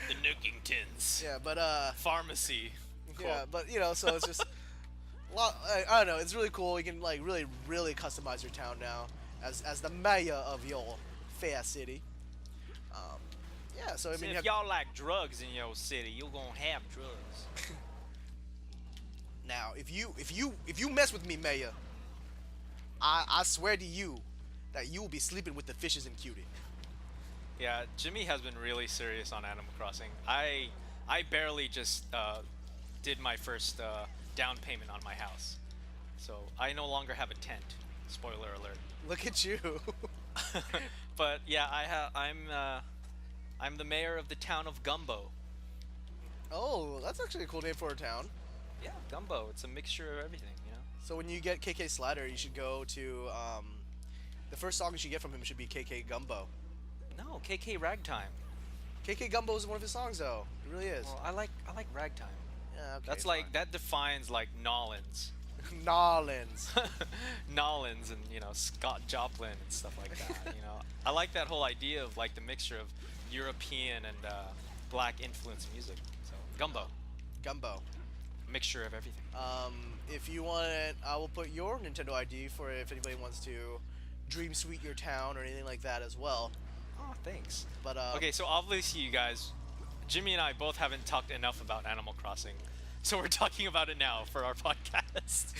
S2: The Nookingtons.
S1: Yeah, but
S2: Pharmacy. Cool.
S1: yeah, but you know, so it's just a lot. I don't know. It's really cool. You can like really customize your town now as the mayor of your fair city. Yeah, so I
S2: See,
S1: mean, you
S2: if
S1: have,
S2: y'all like drugs in your city, you're gonna have drugs.
S1: now if you mess with me, mayor, I swear to you that you will be sleeping with the fishes in Cutie.
S2: Yeah, Jimmy has been really serious on Animal Crossing. I barely just did my first down payment on my house, so I no longer have a tent. Spoiler alert.
S1: Look at you.
S2: But yeah, I'm the mayor of the town of Gumbo.
S1: Oh, that's actually a cool name for a town.
S2: Yeah, Gumbo. It's a mixture of everything, you know.
S1: So when you get KK Slider, you should go to the first song you should get from him should be KK Gumbo.
S2: No, KK Ragtime.
S1: KK Gumbo is one of his songs, though. It really is.
S2: Well, I like Ragtime.
S1: Yeah, okay,
S2: That's
S1: fine.
S2: like that defines like Nolans.
S1: Nolans.
S2: Nolans and Scott Joplin and stuff like that. I like that whole idea of like the mixture of European and black influence music. So Gumbo,
S1: Gumbo.
S2: mixture of everything.
S1: If you want it, I will put your Nintendo ID for if anybody wants to Dream Suite your town or anything like that as well.
S2: Oh, thanks.
S1: But
S2: Okay, so obviously you guys, Jimmy and I both haven't talked enough about Animal Crossing, so we're talking about it now for our podcast.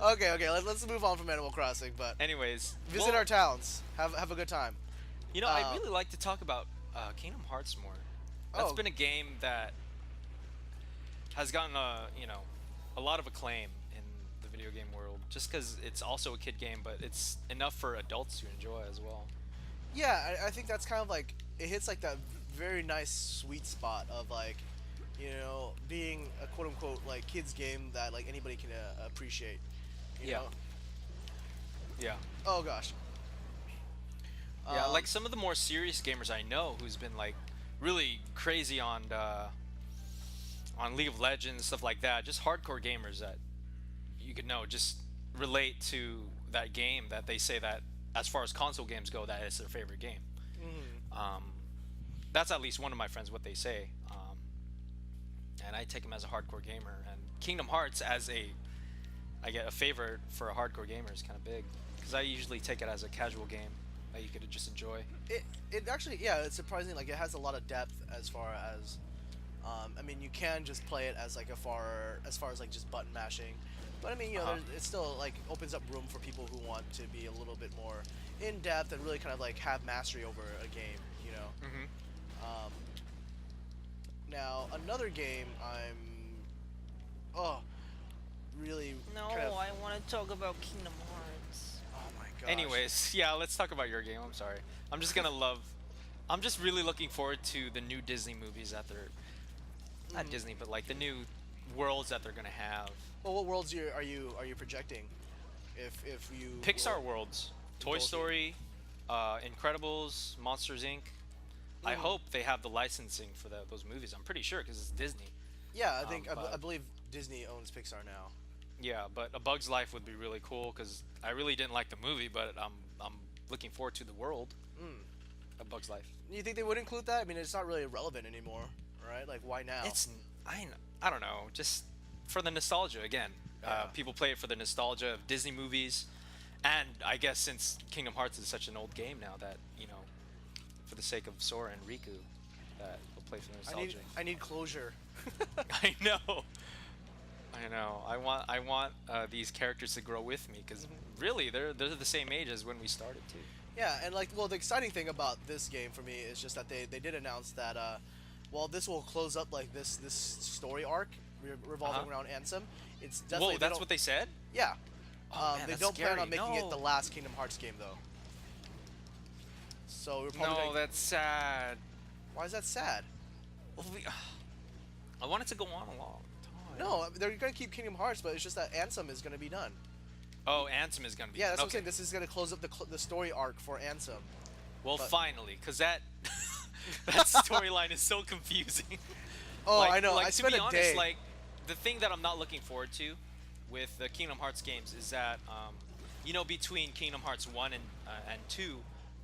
S1: okay, let's move on from Animal Crossing. But
S2: Anyways,
S1: visit our towns. Have a good time.
S2: I really like to talk about Kingdom Hearts more. That's
S1: Oh.
S2: been a game that has gotten a lot of acclaim in the video game world, just because it's also a kid game, but it's enough for adults to enjoy as well.
S1: Yeah, I think that's kind of like it hits like that very nice sweet spot of like, being a quote unquote like kids game that like anybody can appreciate. You know?
S2: Yeah.
S1: Oh gosh.
S2: Yeah, like some of the more serious gamers I know who's been like really crazy on League of Legends, stuff like that. Just hardcore gamers that you could know just relate to that game, that they say that as far as console games go, that is their favorite game. That's at least one of my friends what they say, and I take him as a hardcore gamer. And Kingdom Hearts I get a favorite for a hardcore gamer is kind of big, because I usually take it as a casual game that you could just enjoy.
S1: It actually, yeah, it's surprising. Like it has a lot of depth as far as, I mean, you can just play it as like as far as like just button mashing, but I mean, it still like opens up room for people who want to be a little bit more in depth and really kind of like have mastery over a game, Now another game really
S3: No,
S1: kind of,
S3: I want to talk about Kingdom Hearts.
S1: oh my gosh.
S2: Anyways, yeah, let's talk about your game. I'm sorry. I'm just really looking forward to the new Disney movies that they're not Disney, but like the new worlds that they're gonna have.
S1: Well, what worlds are you projecting? If you
S2: Pixar worlds, Toy
S1: Both.
S2: Story, Incredibles, Monsters Inc. I hope they have the licensing for those movies. I'm pretty sure because it's Disney.
S1: Yeah, I think I
S2: but-
S1: believe Disney owns Pixar now.
S2: Yeah, but A Bug's Life would be really cool because I really didn't like the movie, but I'm looking forward to the world. A Bug's Life.
S1: You think they would include that? I mean, it's not really relevant anymore, right? Like, why now?
S2: I don't know, just for the nostalgia again.
S1: Yeah.
S2: People play it for the nostalgia of Disney movies, and I guess since Kingdom Hearts is such an old game now that for the sake of Sora and Riku, that we'll play for the nostalgia.
S1: I need closure.
S2: I know. I want these characters to grow with me because really they're the same age as when we started too.
S1: Yeah, and like, well, the exciting thing about this game for me is just that they did announce that, this will close up like this story arc revolving around Ansem. It's definitely.
S2: Whoa, that's what they said?
S1: Yeah.
S2: Oh, man,
S1: they
S2: that's
S1: don't plan
S2: scary.
S1: on making it
S2: No.
S1: the last Kingdom Hearts game though. So we're probably
S2: No,
S1: gonna,
S2: that's sad.
S1: why is that sad?
S2: Well, I want it to go on a long time.
S1: No, they're gonna keep Kingdom Hearts, but it's just that Ansem is gonna be done.
S2: Oh, Ansem is gonna be.
S1: Yeah, that's what I'm
S2: okay.
S1: saying. This is gonna close up the story arc for Ansem.
S2: Well,
S1: but-
S2: finally, because that that storyline is so confusing.
S1: Oh,
S2: Like-
S1: I know.
S2: Like,
S1: I
S2: to
S1: spent
S2: be
S1: a
S2: honest,
S1: day.
S2: like the thing that I'm not looking forward to with the Kingdom Hearts games is that between Kingdom Hearts 1 and 2,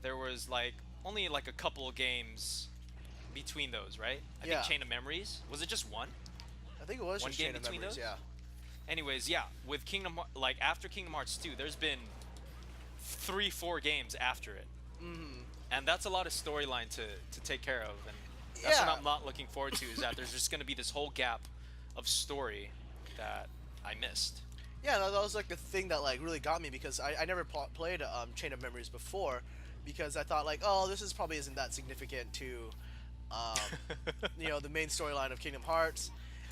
S2: there was like only like a couple of games between those, right? I
S1: Yeah.
S2: think Chain of Memories. Was it just one?
S1: I think it was
S2: one
S1: just
S2: game
S1: Chain of
S2: between
S1: Memories.
S2: those?
S1: Yeah.
S2: Anyways, yeah, with after Kingdom Hearts 2, there's been 3-4 games after it.
S1: Mm-hmm.
S2: And that's a lot of storyline to take care of, and that's
S1: Yeah.
S2: what I'm not looking forward to. Is that there's just going to be this whole gap of story that I missed.
S1: Yeah, that was like the thing that like really got me because I never played Chain of Memories before because I thought like, oh, this probably isn't that significant to the main storyline of Kingdom Hearts.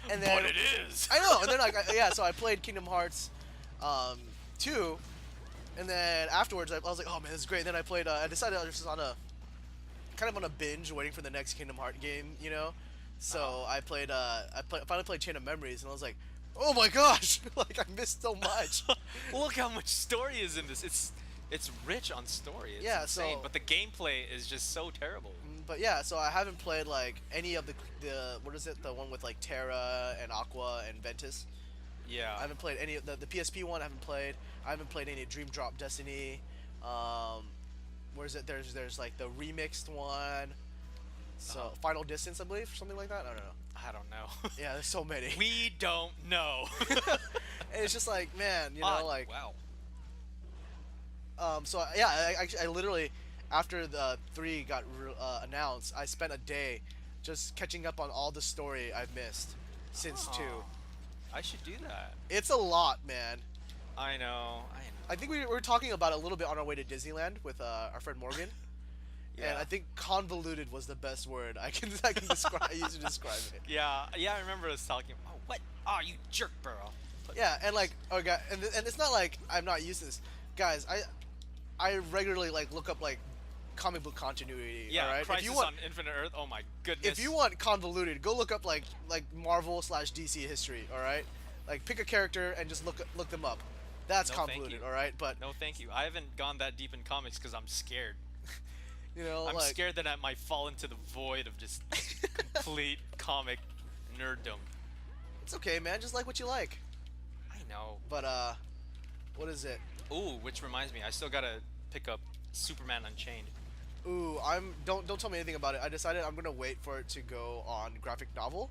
S1: And then
S2: But it is.
S1: I know, and then so I played Kingdom Hearts 2, and then afterwards I was like, oh man, this is great. And then I played. I decided I was just on a binge waiting for the next Kingdom Hearts game, So I finally played Chain of Memories, and I was like, oh my gosh, like I missed so much.
S2: Look how much story is in this. It's rich on story. It's
S1: Yeah,
S2: insane,
S1: so-
S2: but the gameplay is just so terrible.
S1: But yeah, so I haven't played like any of the what is it, the one with like Terra and Aqua and Ventus.
S2: Yeah.
S1: I haven't played any of the PSP one. I haven't played. I haven't played any Dream Drop Destiny. Where's it? There's like the remixed one. So Final Distance, I believe, something like that. I don't know.
S2: I don't know.
S1: Yeah, there's so many.
S2: We don't know.
S1: And it's just like, man, like.
S2: Wow.
S1: So yeah, I literally, after the 3 got announced, I spent a day just catching up on all the story I've missed since 2.
S2: I should do that.
S1: It's a lot, man.
S2: I know.
S1: I think we were talking about it a little bit on our way to Disneyland with our friend Morgan. And
S2: Yeah.
S1: I think convoluted was the best word I can describe. I use to describe it.
S2: Yeah, I remember us talking. Oh, what? Oh, you jerk, bro.
S1: Yeah, and like, and it's not like I'm not used to this, guys. I regularly like look up like comic book continuity.
S2: Yeah,
S1: all right?
S2: Crisis
S1: If you want,
S2: on Infinite Earth. Oh my goodness.
S1: if you want convoluted, go look up like Marvel/DC history. All right, like pick a character and just look them up. That's
S2: No, thank
S1: convoluted.
S2: you.
S1: All right, but
S2: No, thank you. I haven't gone that deep in comics because I'm scared. I'm
S1: like,
S2: scared that I might fall into the void of just complete comic nerddom.
S1: it's okay, man. Just like what you like.
S2: I know.
S1: But what is it?
S2: Ooh, which reminds me, I still gotta pick up Superman Unchained.
S1: Ooh, don't tell me anything about it. I decided I'm gonna wait for it to go on graphic novel,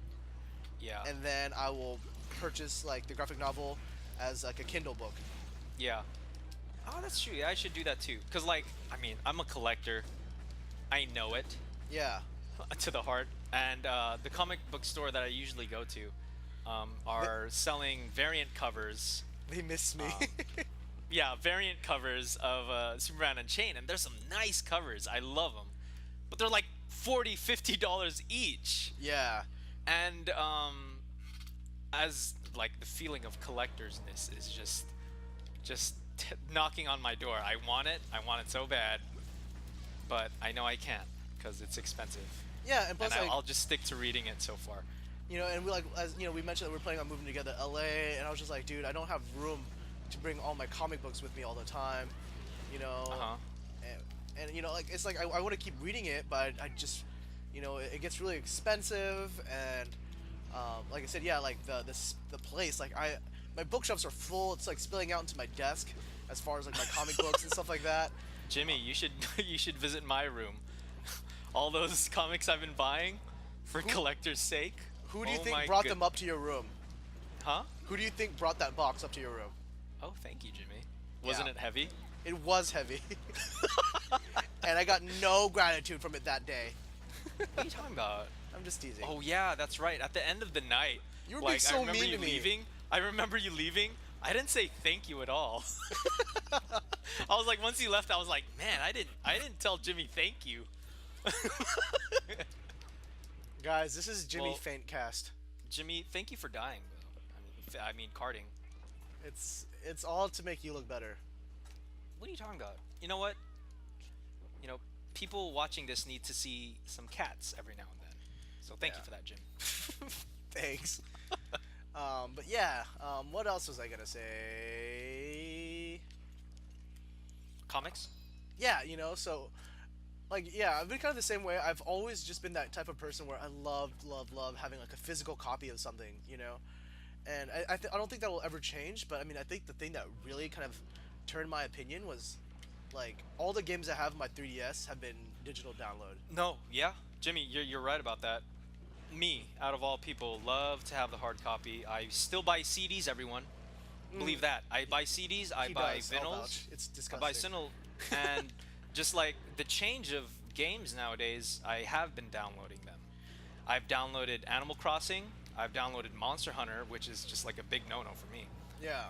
S2: Yeah.
S1: and then I will purchase like the graphic novel as like a Kindle book.
S2: Yeah. Oh, that's true. Yeah, I should do that too. Cause like, I mean, I'm a collector. I know it
S1: Yeah.
S2: to the heart. And the comic book store that I usually go to are selling variant covers.
S1: They miss me.
S2: Yeah, variant covers of Superman Unchained, and there's some nice covers. I love them, but they're like $40-$50 each.
S1: Yeah.
S2: And as like the feeling of collectorsness is just knocking on my door. I want it so bad, but I know I can't because it's expensive.
S1: Yeah, and plus
S2: And
S1: like
S2: I'll just stick to reading it so far.
S1: and we like as we mentioned that we're planning on moving together to LA, and I was just like, dude, I don't have room to bring all my comic books with me all the time,
S2: Uh-huh.
S1: and like it's like I want to keep reading it, but I just it gets really expensive, and like I said, yeah, like the place, like my bookshelves are full. It's like spilling out into my desk as far as like my comic books and stuff like that.
S2: Jimmy, you should visit my room. all those comics I've been buying for
S1: Who-
S2: collector's sake.
S1: Who do you
S2: Oh
S1: think
S2: my
S1: brought
S2: good-
S1: them up to your room?
S2: Huh?
S1: Who do you think brought that box up to your room?
S2: Oh, thank you, Jimmy. Wasn't
S1: Yeah.
S2: it heavy?
S1: It was heavy. And I got no gratitude from it that day.
S2: What are you talking about?
S1: I'm just teasing.
S2: Oh yeah, that's right. At the end of the night,
S1: You were being
S2: like,
S1: so
S2: I remember
S1: mean
S2: you
S1: to me.
S2: leaving. I remember you leaving. I didn't say thank you at all. I was like, once you left, I was like, man, I didn't tell Jimmy thank you.
S1: Guys, this is Jimmy
S2: Well-
S1: Faintcast.
S2: Jimmy, thank you for dying, though. I mean, carding.
S1: It's all to make you look better.
S2: What are you talking about? You know what? You know, people watching this need to see some cats every now and then. So thank you
S1: Yeah.
S2: for that, Jim.
S1: Thanks. But yeah, what else was I gonna say?
S2: Comics?
S1: Yeah, so like, yeah, I've been kind of the same way. I've always just been that type of person where I love having like a physical copy of something, and I don't think that will ever change. But I mean, I think the thing that really kind of turned my opinion was like all the games I have on my 3DS have been digital download.
S2: No, yeah, Jimmy, you're right about that. Me, out of all people, love to have the hard copy. I still buy CDs, everyone. Believe that. I buy CDs, I
S1: He
S2: buy
S1: does, I'll
S2: vinyls.
S1: vouch. It's
S2: I buy
S1: disgusting.
S2: vinyl, and just like the change of games nowadays, I have been downloading them. I've downloaded Animal Crossing. I've downloaded Monster Hunter, which is just like a big no-no for me.
S1: Yeah.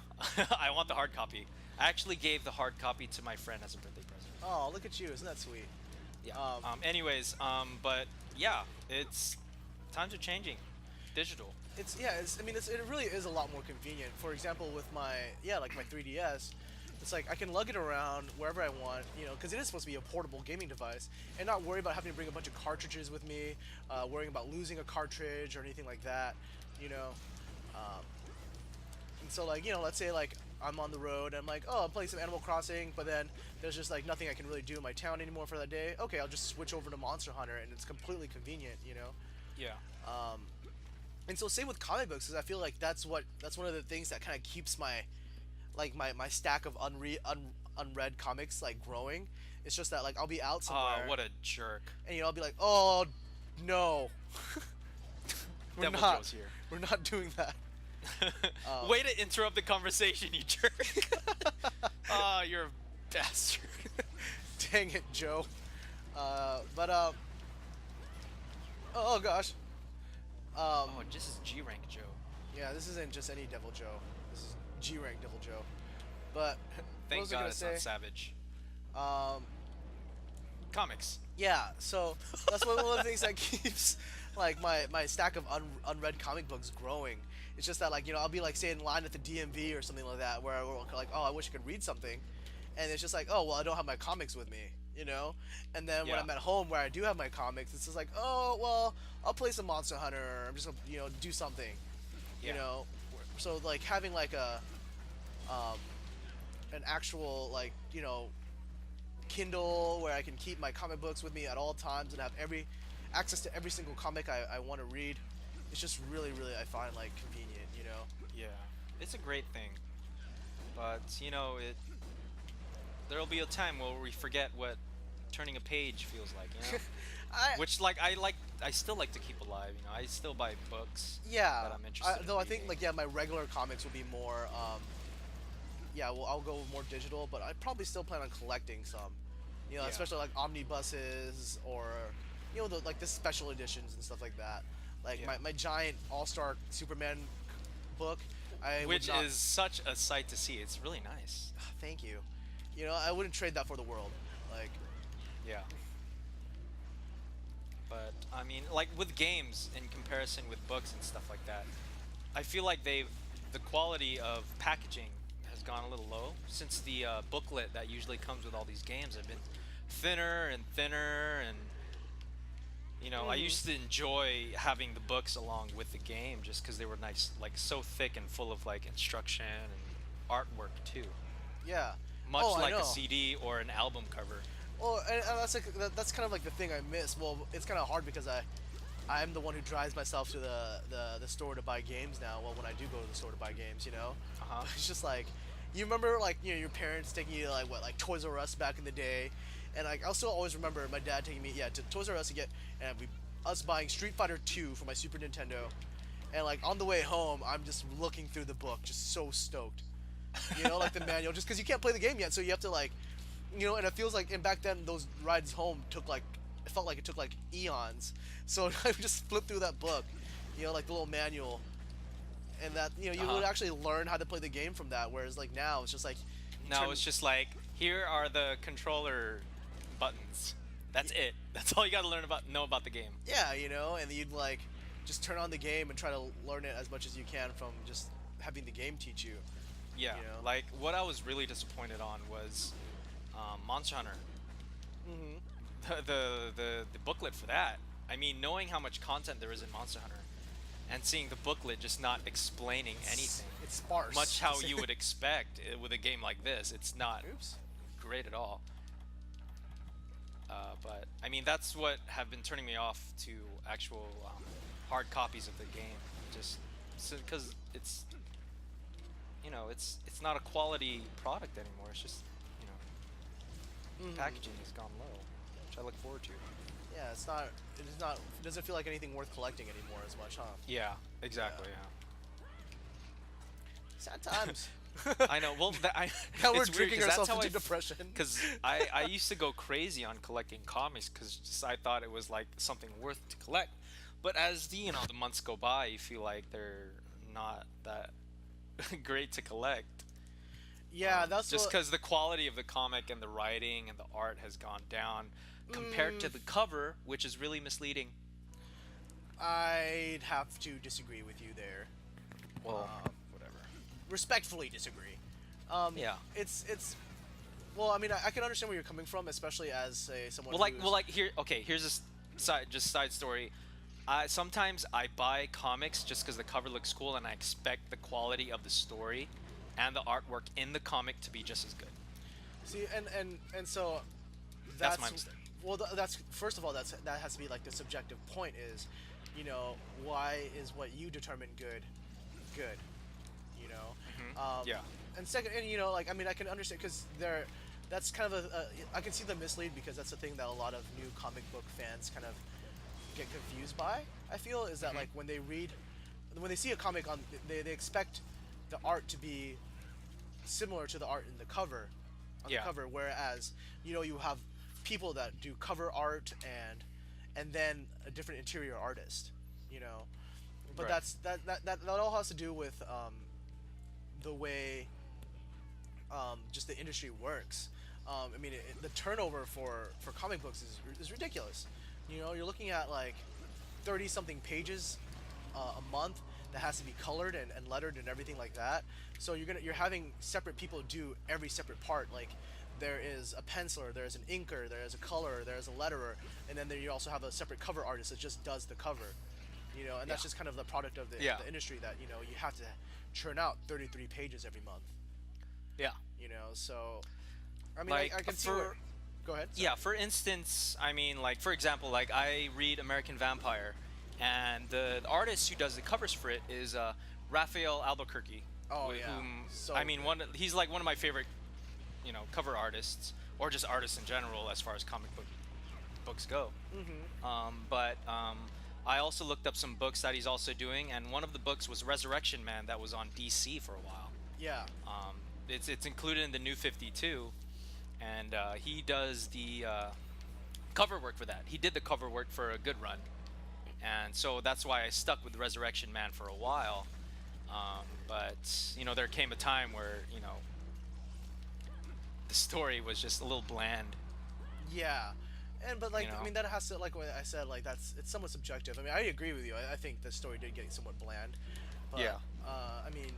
S2: I want the hard copy. I actually gave the hard copy to my friend as a birthday present.
S1: Oh, look at you! Isn't that sweet?
S2: Yeah. But yeah, it's times are changing. Digital.
S1: It really is a lot more convenient. For example, with my 3DS, it's like I can lug it around wherever I want, because it is supposed to be a portable gaming device, and not worry about having to bring a bunch of cartridges with me, worrying about losing a cartridge or anything like that, And so let's say like I'm on the road and I'm like, oh, I'm playing some Animal Crossing, but then there's just like nothing I can really do in my town anymore for that day. Okay, I'll just switch over to Monster Hunter, and it's completely convenient,
S2: Yeah.
S1: And so same with comic books, because I feel like that's one of the things that kind of keeps my stack of unread comics like growing. It's just that like I'll be out somewhere,
S2: Oh, what a jerk.
S1: and I'll be like, oh no, we're
S2: Devil
S1: not
S2: Joe's here.
S1: we're not doing that.
S2: Way to interrupt the conversation, you jerk. Oh, you're a bastard.
S1: Dang it, Joe. Oh gosh.
S2: Oh, this is G rank Joe.
S1: Yeah, this isn't just any Devil Joe. This is G rank Devil Joe. But what
S2: Thank
S1: was I
S2: God
S1: gonna
S2: it's
S1: say?
S2: not Savage.
S1: Um,
S2: Comics.
S1: yeah, so that's one of the things that keeps like my stack of unread comic books growing. It's just that like I'll be like say in line at the DMV or something like that where we're like, oh, I wish I could read something, and it's just like, oh well, I don't have my comics with me, and then when
S2: Yeah.
S1: I'm at home where I do have my comics, it's just like, oh well, I'll play some Monster Hunter, or I'm just gonna do something,
S2: Yeah.
S1: so like having like an actual like Kindle where I can keep my comic books with me at all times and have access to every single comic I want to read. It's just really, really, I find like convenient,
S2: Yeah. It's a great thing. But, there'll be a time where we forget what turning a page feels like, Which I still like to keep alive, I still buy books
S1: Yeah.
S2: that I'm interested in
S1: Though I think
S2: reading.
S1: my regular comics will be more. Well, I'll go more digital, but I probably still plan on collecting some.
S2: Yeah.
S1: Especially like omnibuses or the special editions and stuff like that. Like
S2: Yeah.
S1: my giant All-Star Superman book.
S2: Which is such a sight to see. It's really nice.
S1: Thank you. I wouldn't trade that for the world. Like,
S2: Yeah. But I mean, like with games in comparison with books and stuff like that, I feel like the quality of packaging has gone a little low since the booklet that usually comes with all these games have been thinner and thinner, and I used to enjoy having the books along with the game just because they were nice, like so thick and full of like instruction and artwork too,
S1: yeah.
S2: much
S1: Oh, I
S2: like a
S1: know.
S2: CD or an album cover.
S1: Well, and that's kind of like the thing I miss. Well, it's kind of hard because I'm the one who drives myself to the store to buy games now. Well, when I do go to the store to buy games,
S2: Uh-huh.
S1: it's just like, you remember like your parents taking you to like Toys R Us back in the day, And like I'll still always remember my dad taking me to Toys R Us to get and us buying Street Fighter 2 for my Super Nintendo, and like on the way home I'm just looking through the book, just so stoked, like the manual, just because you can't play the game yet, so you have to like, and it feels like, and back then those rides home it felt like it took like eons, so I would just flip through that book, like the little manual, and that you would actually learn how to play the game from that, whereas like now it's just like
S2: It's just like, here are the controller buttons. That's it. That's all you got to know about the game.
S1: Yeah, and you'd like just turn on the game and try to learn it as much as you can from just having the game teach you.
S2: Yeah, like what I was really disappointed on was Monster Hunter.
S1: Mm-hmm.
S2: The booklet for that. I mean, knowing how much content there is in Monster Hunter, and seeing the booklet just not explaining anything.
S1: It's sparse.
S2: Much how you would expect with a game like this. It's not
S1: Oops.
S2: great at all. But I mean, that's what have been turning me off to actual hard copies of the game. Just because it's it's not a quality product anymore. It's just packaging has gone low, which I look forward to.
S1: Yeah, it doesn't feel like anything worth collecting anymore as much, huh?
S2: Yeah, exactly.
S1: Sad times.
S2: I know. Well,
S1: Now we're
S2: it's weird
S1: drinking
S2: 'cause
S1: ourselves
S2: that's how
S1: into depression.
S2: Because I used to go crazy on collecting comics because I thought it was like something worth to collect. But as the months go by, you feel like they're not that great to collect.
S1: Yeah, that's
S2: just because the quality of the comic and the writing and the art has gone down compared to the cover, which is really misleading.
S1: I'd have to disagree with you there.
S2: Well,
S1: respectfully disagree.
S2: Yeah.
S1: It's well, I mean, I can understand where you're coming from, especially as someone.
S2: Here's a side story. Sometimes I buy comics just because the cover looks cool, and I expect the quality of the story and the artwork in the comic to be just as good.
S1: See, and so
S2: that's my mistake.
S1: Well, that's first of all, that has to be like the subjective point is, why is what you determine good?
S2: Yeah.
S1: And second, and like, I mean, I can understand because that's kind of I can see the mislead, because that's the thing that a lot of new comic book fans kind of get confused by. I feel is that like when they see a comic they expect the art to be similar to the art in the cover, the cover, whereas you have people that do cover art and then a different interior artist, but
S2: Right.
S1: that all has to do with the way just the industry works. I mean, the turnover for comic books is ridiculous. You're looking at like 30 something pages a month that has to be colored and lettered and everything like that. So you're having separate people do every separate part. Like there is a penciler, there's an inker, there's a colorer, there's a letterer, and then you also have a separate cover artist that just does the cover. And that's just kind of the product of the industry, that you have to churn out 33 pages every month.
S2: Yeah.
S1: So I mean,
S2: Like,
S1: I can see
S2: for-
S1: go ahead.
S2: Yeah, for instance, I mean, like, for example, like, I read American Vampire, and the artist who does the covers for it is Raphael Albuquerque.
S1: Oh,
S2: wh-
S1: yeah.
S2: Whom,
S1: So
S2: I mean,
S1: good.
S2: he's like one of my favorite, cover artists, or just artists in general as far as comic books go. But I also looked up some books that he's also doing, and one of the books was Resurrection Man that was on DC for a while.
S1: Yeah.
S2: It's included in the New 52, and he does the cover work for that. He did the cover work for a good run, and so that's why I stuck with Resurrection Man for a while. But there came a time where the story was just a little bland.
S1: Yeah. But like,
S2: You know?
S1: I mean, that has to, like what I said, like it's somewhat subjective. I mean, I agree with you. I think the story did get somewhat bland. But,
S2: Yeah.
S1: I mean,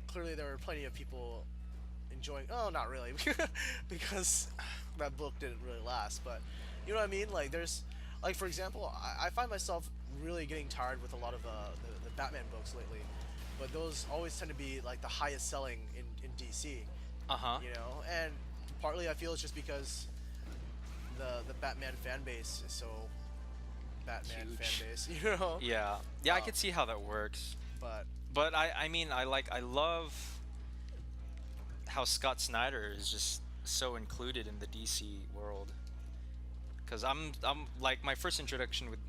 S1: clearly there were plenty of people enjoying. Oh, not really, because that book didn't really last. But you know what I mean? Like, there's, like, for example, I find myself really getting tired with a lot of the Batman books lately. But those always tend to be like the highest selling in DC. And partly I feel it's just because the Batman fan base is so Batman
S2: Huge.
S1: fan base,
S2: Yeah, I could see how that works.
S1: But
S2: I mean, I love how Scott Snyder is just so included in the DC world. Because I'm like my first introduction with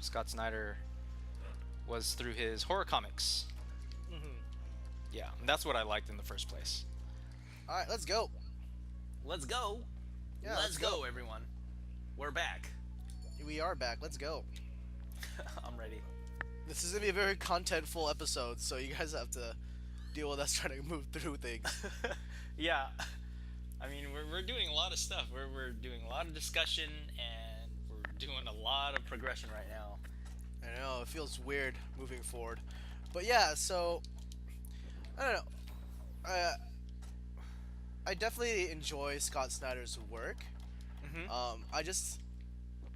S2: Scott Snyder was through his horror comics.
S1: Mm-hmm.
S2: Yeah, and that's what I liked in the first place.
S1: All right, let's go.
S2: Let's go.
S1: Yeah,
S2: Let's
S1: let's
S2: go,
S1: go.
S2: everyone. We're back.
S1: We are back. Let's go.
S2: I'm ready.
S1: This is gonna be a very contentful episode, so you guys have to deal with us trying to move through things.
S2: Yeah. I mean, we're doing a lot of stuff. We're doing a lot of discussion, and we're doing a lot of progression right now.
S1: I know it feels weird moving forward, but yeah. So I don't know. I definitely enjoy Scott Snyder's work.
S2: Mm-hmm.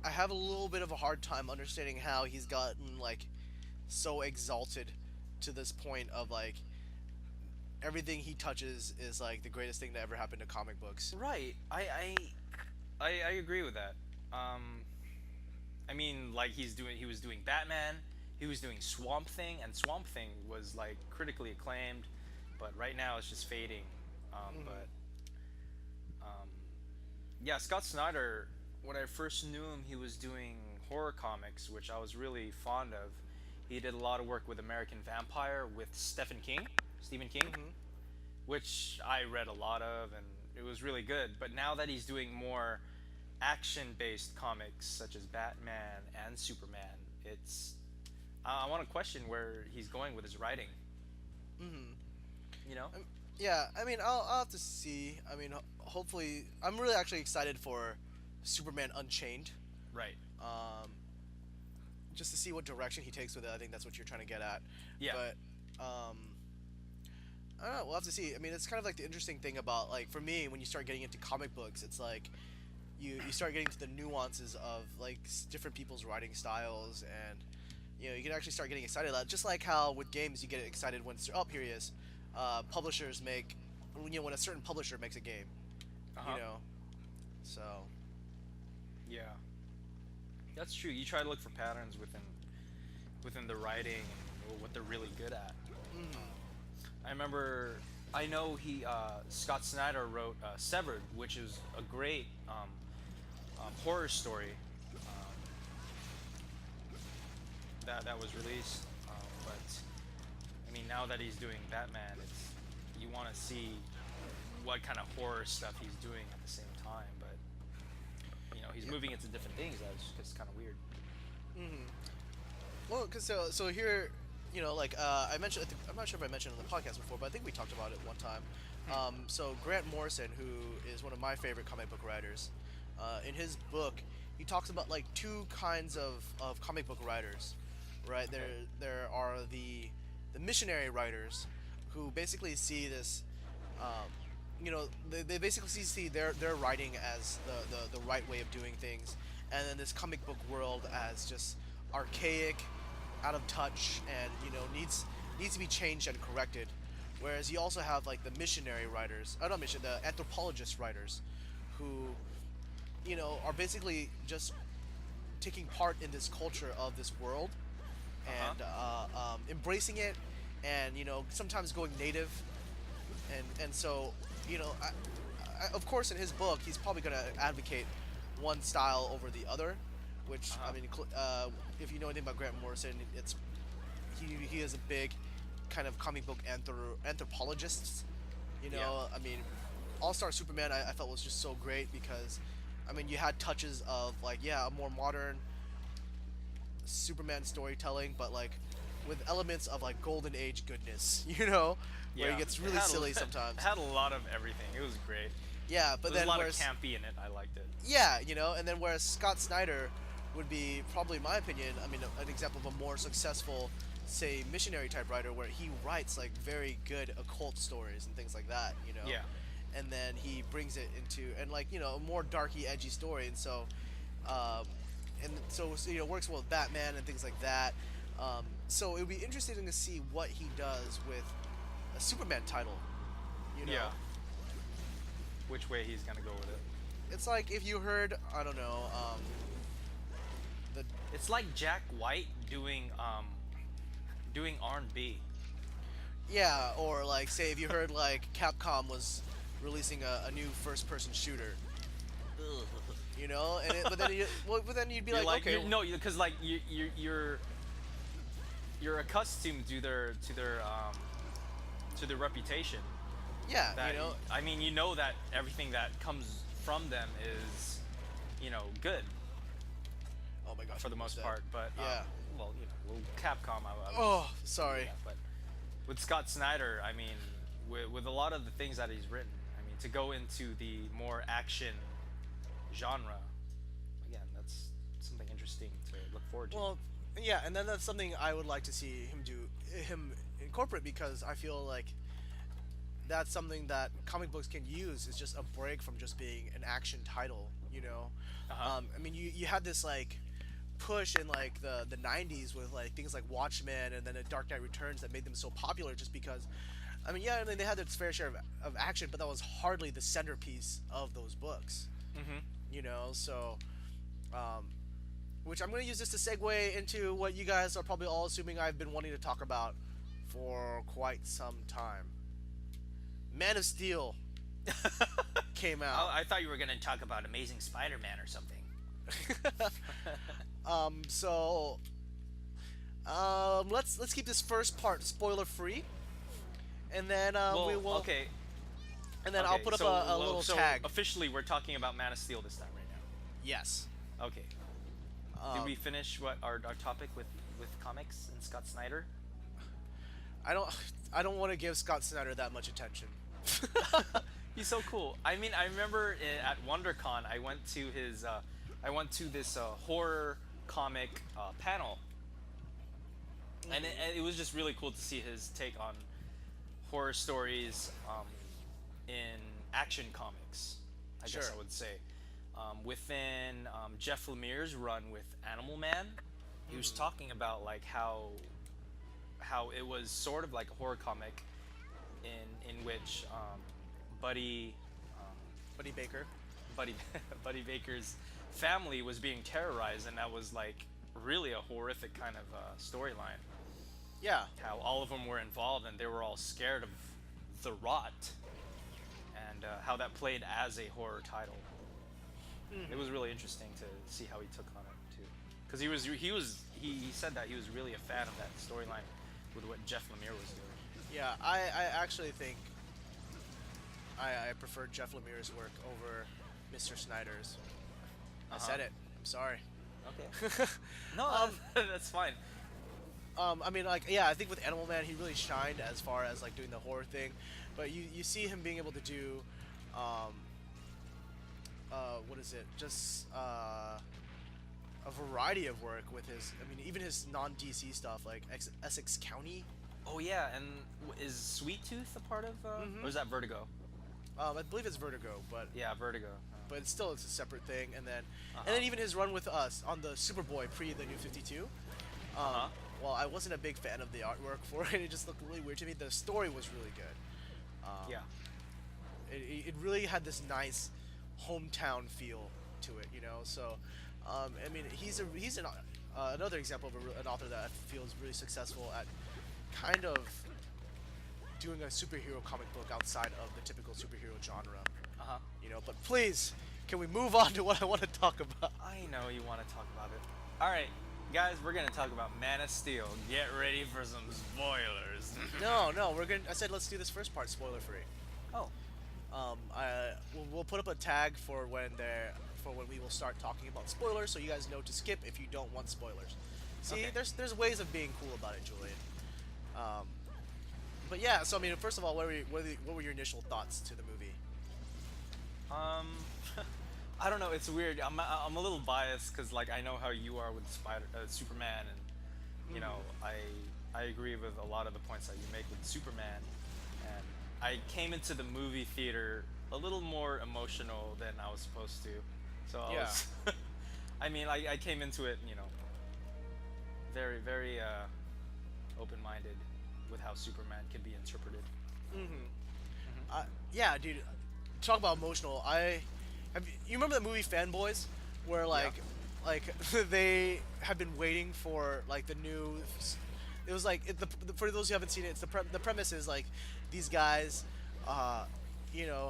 S1: I have a little bit of a hard time understanding how he's gotten like so exalted to this point of like everything he touches is like the greatest thing that ever happened to comic books.
S2: Right. I agree with that. I mean, like he was doing Batman, he was doing Swamp Thing, and Swamp Thing was like critically acclaimed, but right now it's just fading. But yeah, Scott Snyder. When I first knew him, he was doing horror comics, which I was really fond of. He did a lot of work with American Vampire with Stephen King,
S1: Mm-hmm.
S2: which I read a lot of, and it was really good. But now that he's doing more action-based comics, such as Batman and Superman, it's I want to question where he's going with his writing.
S1: Mm-hmm.
S2: You know?
S1: Yeah, I mean, I'll have to see. I mean, hopefully, I'm really actually excited for Superman Unchained.
S2: Right.
S1: Just to see what direction he takes with it. I think that's what you're trying to get at.
S2: Yeah.
S1: But I don't know. We'll have to see. I mean, it's kind of like the interesting thing about like for me when you start getting into comic books, it's like you start getting to the nuances of like different people's writing styles, and you can actually start getting excited about it. Just like how with games you get excited when here he is. Publishers make when a certain publisher makes a game.
S2: Uh-huh.
S1: So.
S2: Yeah. That's true. You try to look for patterns within the writing and what they're really good at.
S1: Mm-hmm.
S2: I know Scott Snyder wrote Severed, which is a great horror story that was released. But I mean, now that he's doing Batman, you want to see what kind of horror stuff he's doing at the same time. But he's moving into different things. That's just kind of weird.
S1: Mm-hmm. Well, cause so here, I mentioned. I'm not sure if I mentioned it on the podcast before, but I think we talked about it one time. So Grant Morrison, who is one of my favorite comic book writers, in his book, he talks about like two kinds of comic book writers, right? There are the missionary writers, who basically see this, they basically see their writing as the right way of doing things, and then this comic book world as just archaic, out of touch, and needs to be changed and corrected. Whereas you also have like the missionary writers, the anthropologist writers, who are basically just taking part in this culture of this world, and embracing it, and sometimes going native, and so of course in his book he's probably going to advocate one style over the other, which I mean, if you know anything about Grant Morrison, he is a big kind of comic book anthropologist. I mean, All-Star Superman I felt was just so great because I mean you had touches of like a more modern Superman storytelling, but like with elements of like golden age goodness, where he gets really silly sometimes.
S2: It had a lot of everything. It was great.
S1: Yeah, but
S2: There's
S1: then
S2: a lot of campy in it. I liked it.
S1: Yeah, and then whereas Scott Snyder would be probably, in my opinion, I mean, an example of a more successful, say, missionary type writer, where he writes like very good occult stories and things like that,
S2: Yeah.
S1: And then he brings it into a more darky, edgy story, and so works well with Batman and things like that. So it would be interesting to see what he does with a Superman title.
S2: Yeah. Which way he's gonna go with it.
S1: It's like if you heard, I don't know,
S2: It's like Jack White doing R&B.
S1: Yeah, or like say if you heard like Capcom was releasing a new first-person shooter. You know, but then you'd be like, okay,
S2: no, because like you're accustomed to their reputation.
S1: yeah,
S2: That,
S1: you know,
S2: I mean, you know that everything that comes from them is, good
S1: oh my gosh,
S2: for the most
S1: that.
S2: part. But
S1: Yeah.
S2: well, Capcom. I would
S1: Oh,
S2: say
S1: sorry.
S2: that, but with Scott Snyder, I mean, with a lot of the things that he's written, I mean, to go into the more action genre, again, that's something interesting to look forward to.
S1: Well, yeah, and then that's something I would like to see him incorporate, because I feel like that's something that comic books can use, is just a break from just being an action title. You know, I mean, you had this like push in like the 90s with like things like Watchmen and then a Dark Knight Returns that made them so popular, just because I mean, yeah, I mean, they had their fair share of action, but that was hardly the centerpiece of those books.
S2: Mm-hmm.
S1: You know, so which I'm going to use this to segue into what you guys are probably all assuming I've been wanting to talk about for quite some time. Man of Steel came
S2: Oh,
S1: out.
S2: I thought you were gonna talk about Amazing Spider-Man or something.
S1: So let's keep this first part spoiler free, and then
S2: Well,
S1: we will.
S2: okay.
S1: And then
S2: Okay,
S1: I'll put up
S2: so,
S1: a little
S2: so
S1: tag.
S2: officially, we're talking about Man of Steel this time right
S1: Yes.
S2: now. Okay. Did we finish what our topic with comics and Scott Snyder?
S1: I don't want to give Scott Snyder that much attention.
S2: He's so cool. I mean, I remember at WonderCon, I went to this horror comic panel, and it was just really cool to see his take on horror stories in action comics. I guess
S1: Sure.
S2: I would say. Within Jeff Lemire's run with Animal Man, he was talking about like how it was sort of like a horror comic in which Buddy
S1: Baker.
S2: Buddy Baker's family was being terrorized, and that was like really a horrific kind of storyline.
S1: Yeah.
S2: How all of them were involved and they were all scared of the rot, and how that played as a horror title. It was really interesting to see how he took on it too, because he said that he was really a fan of that storyline with what Jeff Lemire was doing.
S1: Yeah, I actually think I prefer Jeff Lemire's work over Mr. Snyder's. I said it. I'm sorry.
S2: Okay. No, that's fine.
S1: I mean, like, yeah, I think with Animal Man, he really shined as far as like doing the horror thing, but you see him being able to do, what is it? Just a variety of work with his. I mean, even his non-DC stuff like Essex County.
S2: Oh yeah, and is Sweet Tooth a part of, or is that Vertigo?
S1: I believe it's Vertigo, but
S2: Yeah, Vertigo.
S1: but it's a separate thing. And then even his run with us on the Superboy pre the New 52. Well, I wasn't a big fan of the artwork for it. It just looked really weird to me. The story was really good.
S2: Yeah.
S1: It really had this nice hometown feel to it, you know. So, I mean, he's another example of an author that I feel is really successful at kind of doing a superhero comic book outside of the typical superhero genre. You know, but please, can we move on to what I want to talk about?
S2: I know you want to talk about it. All right, guys, we're gonna talk about Man of Steel. Get ready for some spoilers.
S1: No, I said let's do this first part spoiler free.
S2: Oh.
S1: We'll put up a tag for when we will start talking about spoilers, so you guys know to skip if you don't want spoilers. See,
S2: Okay.
S1: there's ways of being cool about it, Julian. But yeah, so I mean, first of all, what were your initial thoughts to the movie?
S2: I don't know. It's weird. I'm a little biased because like I know how you are with Superman, and you know I agree with a lot of the points that you make with Superman, and I came into the movie theater a little more emotional than I was supposed to. So I was, I mean, I came into it, you know, very, very open-minded with how Superman can be interpreted.
S1: Yeah, dude. Talk about emotional. You remember the movie Fanboys, where like they have been waiting for like the new. It was like for those who haven't seen it, it's the premise is like these guys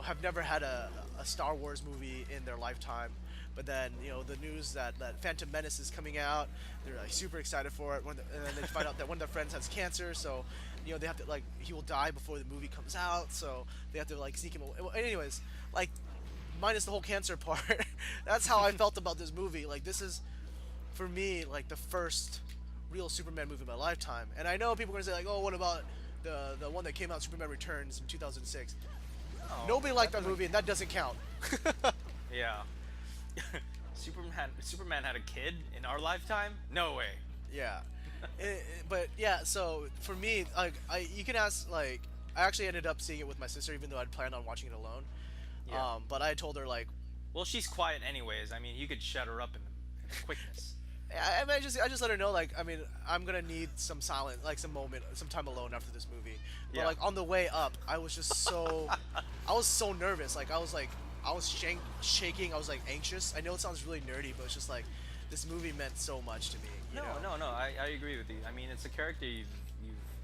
S1: have never had a Star Wars movie in their lifetime. But then, the news that Phantom Menace is coming out, they're like super excited for it. And then they find out that one of their friends has cancer, so they have to he will die before the movie comes out, so they have to sneak him away. Anyways, minus the whole cancer part, that's how I felt about this movie. This is, for me, the first real Superman movie of my lifetime. And I know people are gonna say oh, what about the one that came out, Superman Returns in 2006?
S2: Oh,
S1: Nobody liked that movie, and that doesn't count.
S2: Yeah. Superman had a kid in our lifetime? No way.
S1: Yeah. But yeah, so for me, you can ask, I actually ended up seeing it with my sister, even though I'd planned on watching it alone.
S2: Yeah.
S1: But I told her
S2: well, she's quiet anyways. I mean, you could shut her up in quickness.
S1: I just let her know I'm gonna need some silence, some moment, some time alone after this movie. But
S2: Yeah.
S1: on the way up, I was just so, I was so nervous. I was shaking. I was anxious. I know it sounds really nerdy, but it's just this movie meant so much to me. You know?
S2: No. I agree with you. I mean, it's a character you've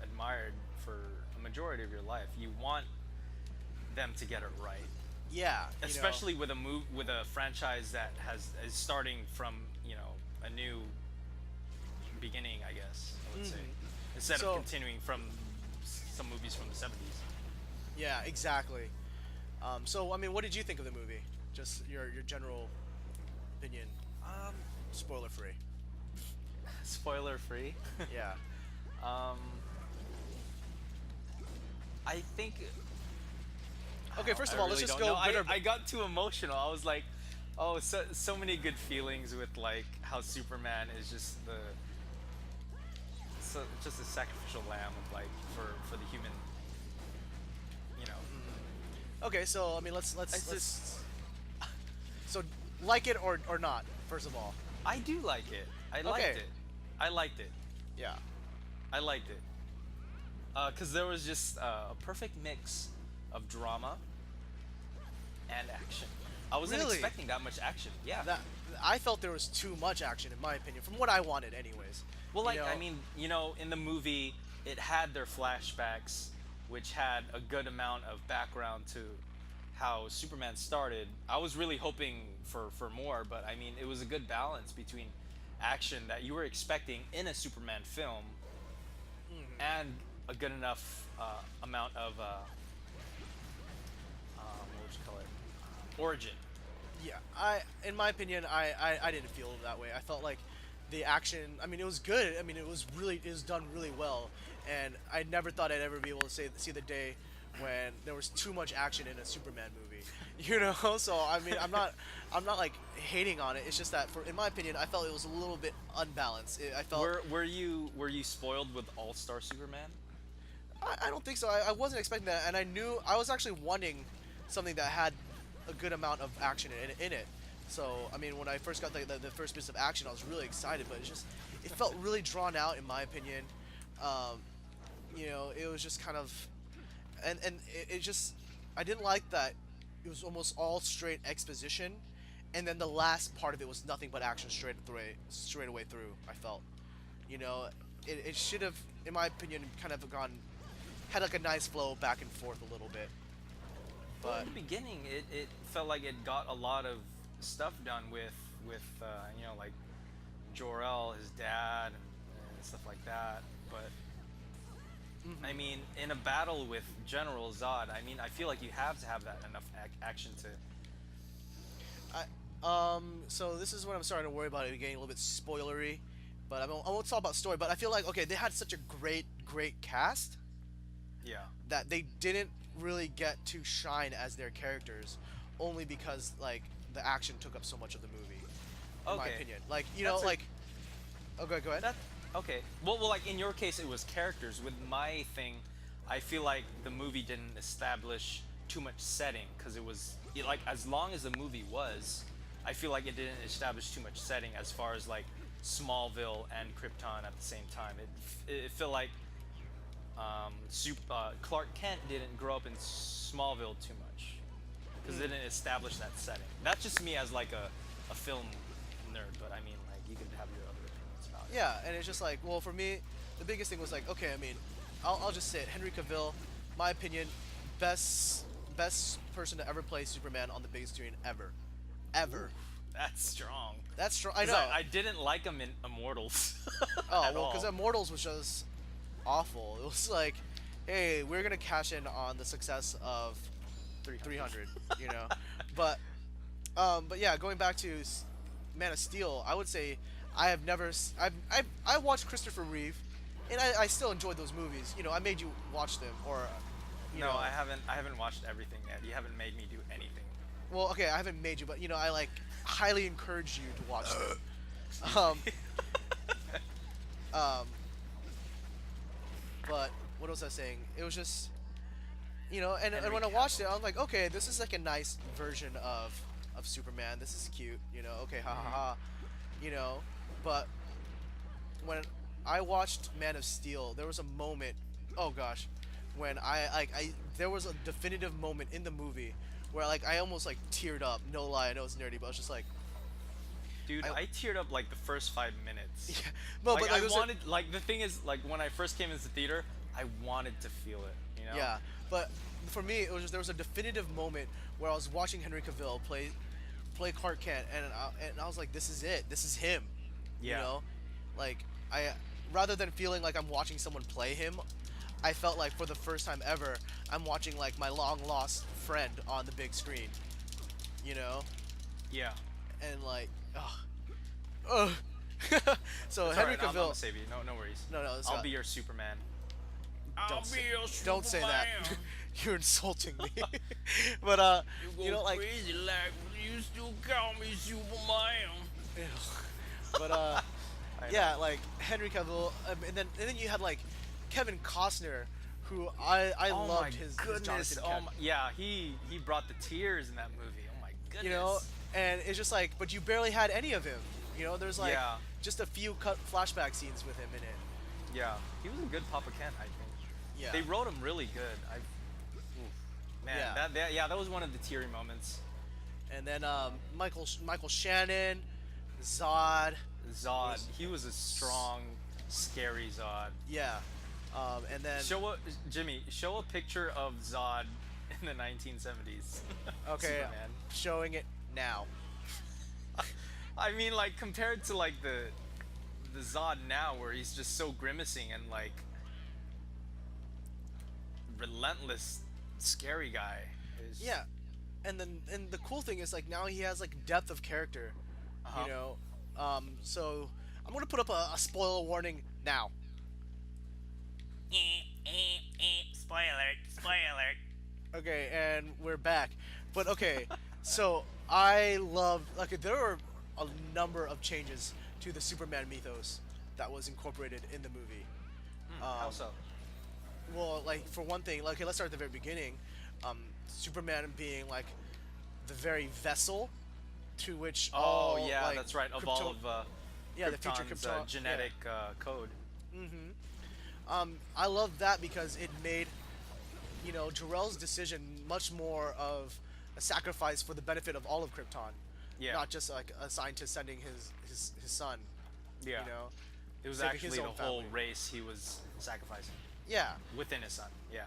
S2: admired for a majority of your life. You want them to get it right.
S1: Yeah.
S2: Especially with a franchise that is starting from a new beginning, I guess I would say, instead of continuing from some movies from the 70s.
S1: Yeah, exactly. So I mean, what did you think of the movie? Just your general opinion. Spoiler free.
S2: Spoiler free.
S1: Yeah.
S2: I think.
S1: Okay, first of
S2: I
S1: all, let's
S2: really
S1: just
S2: don't
S1: go.
S2: know. I got too emotional. I was like, oh, so many good feelings with how Superman is just just a sacrificial lamb of for the human.
S1: Okay, so I mean, let's
S2: just.
S1: So, like it or not? First of all.
S2: I do like it. I liked it. I liked it.
S1: Yeah.
S2: I liked it. Because there was just a perfect mix of drama and action. I wasn't
S1: Really?
S2: expecting that much action. Yeah.
S1: I felt there was too much action, in my opinion, from what I wanted, anyways.
S2: Well, I mean, in the movie, it had their flashbacks, which had a good amount of background to how Superman started. I was really hoping for more, but I mean, it was a good balance between action that you were expecting in a Superman film and a good enough amount of what would you call it, origin.
S1: Yeah, in my opinion, I didn't feel that way. I felt like the action, I mean, it was good. I mean, it was done really well, and I never thought I'd ever be able to see the day when there was too much action in a Superman movie, So I mean, I'm not hating on it. It's just that, in my opinion, I felt it was a little bit unbalanced. I felt.
S2: Were you spoiled with All-Star Superman?
S1: I don't think so. I wasn't expecting that, and I was actually wanting something that had a good amount of action in it. So I mean, when I first got the first bits of action, I was really excited, but it felt really drawn out, in my opinion. It was just kind of. And it just, I didn't like that it was almost all straight exposition, and then the last part of it was nothing but action straight away through. I felt, it should have, in my opinion, kind of had a nice flow back and forth a little bit. But
S2: well, in the beginning, it felt like it got a lot of stuff done with Jor-El, his dad, and stuff like that, but. I mean, in a battle with General Zod, I mean, I feel like you have to have that enough action to.
S1: So this is what I'm starting to worry about. It getting a little bit spoilery, but I won't talk about story. But I feel like they had such a great cast.
S2: Yeah. That
S1: they didn't really get to shine as their characters, only because the action took up so much of the movie. In my opinion, Okay, go ahead.
S2: Okay. Well, in your case, it was characters. With my thing, I feel like the movie didn't establish too much setting because it was as long as the movie was, I feel like it didn't establish too much setting as far as Smallville and Krypton at the same time. It felt like Clark Kent didn't grow up in Smallville too much because it didn't establish that setting. That's just me as a film nerd, but I mean you could have your other opinions about it.
S1: Yeah, and it's just well, for me, the biggest thing was okay, I mean, I'll just say it. Henry Cavill, my opinion, best best person to ever play Superman on the big screen ever.
S2: That's strong.
S1: That's true. I
S2: 'Cause
S1: know.
S2: I didn't like him in Immortals.
S1: Oh
S2: at
S1: well,
S2: all.
S1: because Immortals was just awful. It was like, hey, we're gonna cash in on the success of 300, you know. But yeah, going back to Man of Steel, I would say I have never I watched Christopher Reeve, and I still enjoyed those movies. You know, I made you watch them, or you
S2: No,
S1: know,
S2: I haven't watched everything yet. You haven't made me do anything.
S1: well, okay, I haven't made you, but you know, I like highly encourage you to watch them. Um, um, but what was I saying? It was just, you know, and
S2: Henry
S1: when I watched it,
S2: Cavill.
S1: I was like, okay, this is like a nice version of Superman. This is cute, you know. Okay, ha ha ha, you know. But when I watched Man of Steel, there was a moment. Oh gosh, when I there was a definitive moment in the movie where like I almost like teared up. No lie, I know it's nerdy, but I was just like,
S2: Dude, I teared up like the first 5 minutes.
S1: yeah, no,
S2: Like,
S1: but
S2: I
S1: there's
S2: wanted, like, the thing is, like, when I first came into the theater, I wanted to feel it, you know?
S1: yeah, but for me, it was just, there was a definitive moment where I was watching Henry Cavill play Clark Kent, and I was like, this is it, this is him, you
S2: Yeah.
S1: know, like I rather than feeling like I'm watching someone play him, I felt like for the first time ever, I'm watching like my long lost friend on the big screen, you know,
S2: Yeah.
S1: and like, ugh. So
S2: It's
S1: Henry
S2: alright, I'm
S1: Cavill,
S2: gonna save you. No worries.
S1: no, it's
S2: I'll
S1: not.
S2: be your Superman.
S1: Don't say, don't say that. You're insulting me. But you know, like,
S2: crazy like you still call me Superman.
S1: ew. But yeah, like Henry Cavill, and then you had like Kevin Costner, who I
S2: Oh
S1: loved
S2: my
S1: his
S2: goodness.
S1: Jonathan
S2: Oh
S1: Kent,
S2: my, yeah, he brought the tears in that movie. Oh my goodness.
S1: you know, and it's just like, but you barely had any of him. You know, there's like
S2: Yeah.
S1: just a few cut flashback scenes with him in it.
S2: Yeah, he was a good Papa Kent, I think.
S1: Yeah.
S2: They wrote him really good. Oof. Man,
S1: Yeah.
S2: that was one of the teary moments.
S1: And then Michael Shannon, Zod,
S2: Zod, he was a strong, scary Zod.
S1: yeah, and then
S2: Jimmy, show a picture of Zod in the 1970s.
S1: okay,
S2: Superman.
S1: showing it now.
S2: I mean, like, compared to like the Zod now, where he's just so grimacing and like relentless, scary guy. Is-
S1: Yeah, and the cool thing is like now he has like depth of character,
S2: Uh-huh.
S1: you know. So I'm gonna put up a spoiler warning now.
S3: Spoiler.
S1: Okay, and we're back. But okay, so I love like there were a number of changes to the Superman mythos that was incorporated in the movie.
S2: How so?
S1: Well, like for one thing, like okay, let's start at the very beginning. Superman being like the very vessel to which
S2: Oh
S1: all
S2: yeah,
S1: like,
S2: that's right. Of
S1: Krypton-
S2: all of
S1: yeah, the future
S2: Krypton's
S1: Krypton
S2: genetic code.
S1: I love that because it made, you know, Jor-El's decision much more of a sacrifice for the benefit of all of Krypton,
S2: Yeah.
S1: not just like a scientist sending his son.
S2: Yeah.
S1: You know,
S2: It was
S1: saving his
S2: actually the
S1: own
S2: whole
S1: family.
S2: race he was sacrificing
S1: yeah,
S2: within his son. Yeah.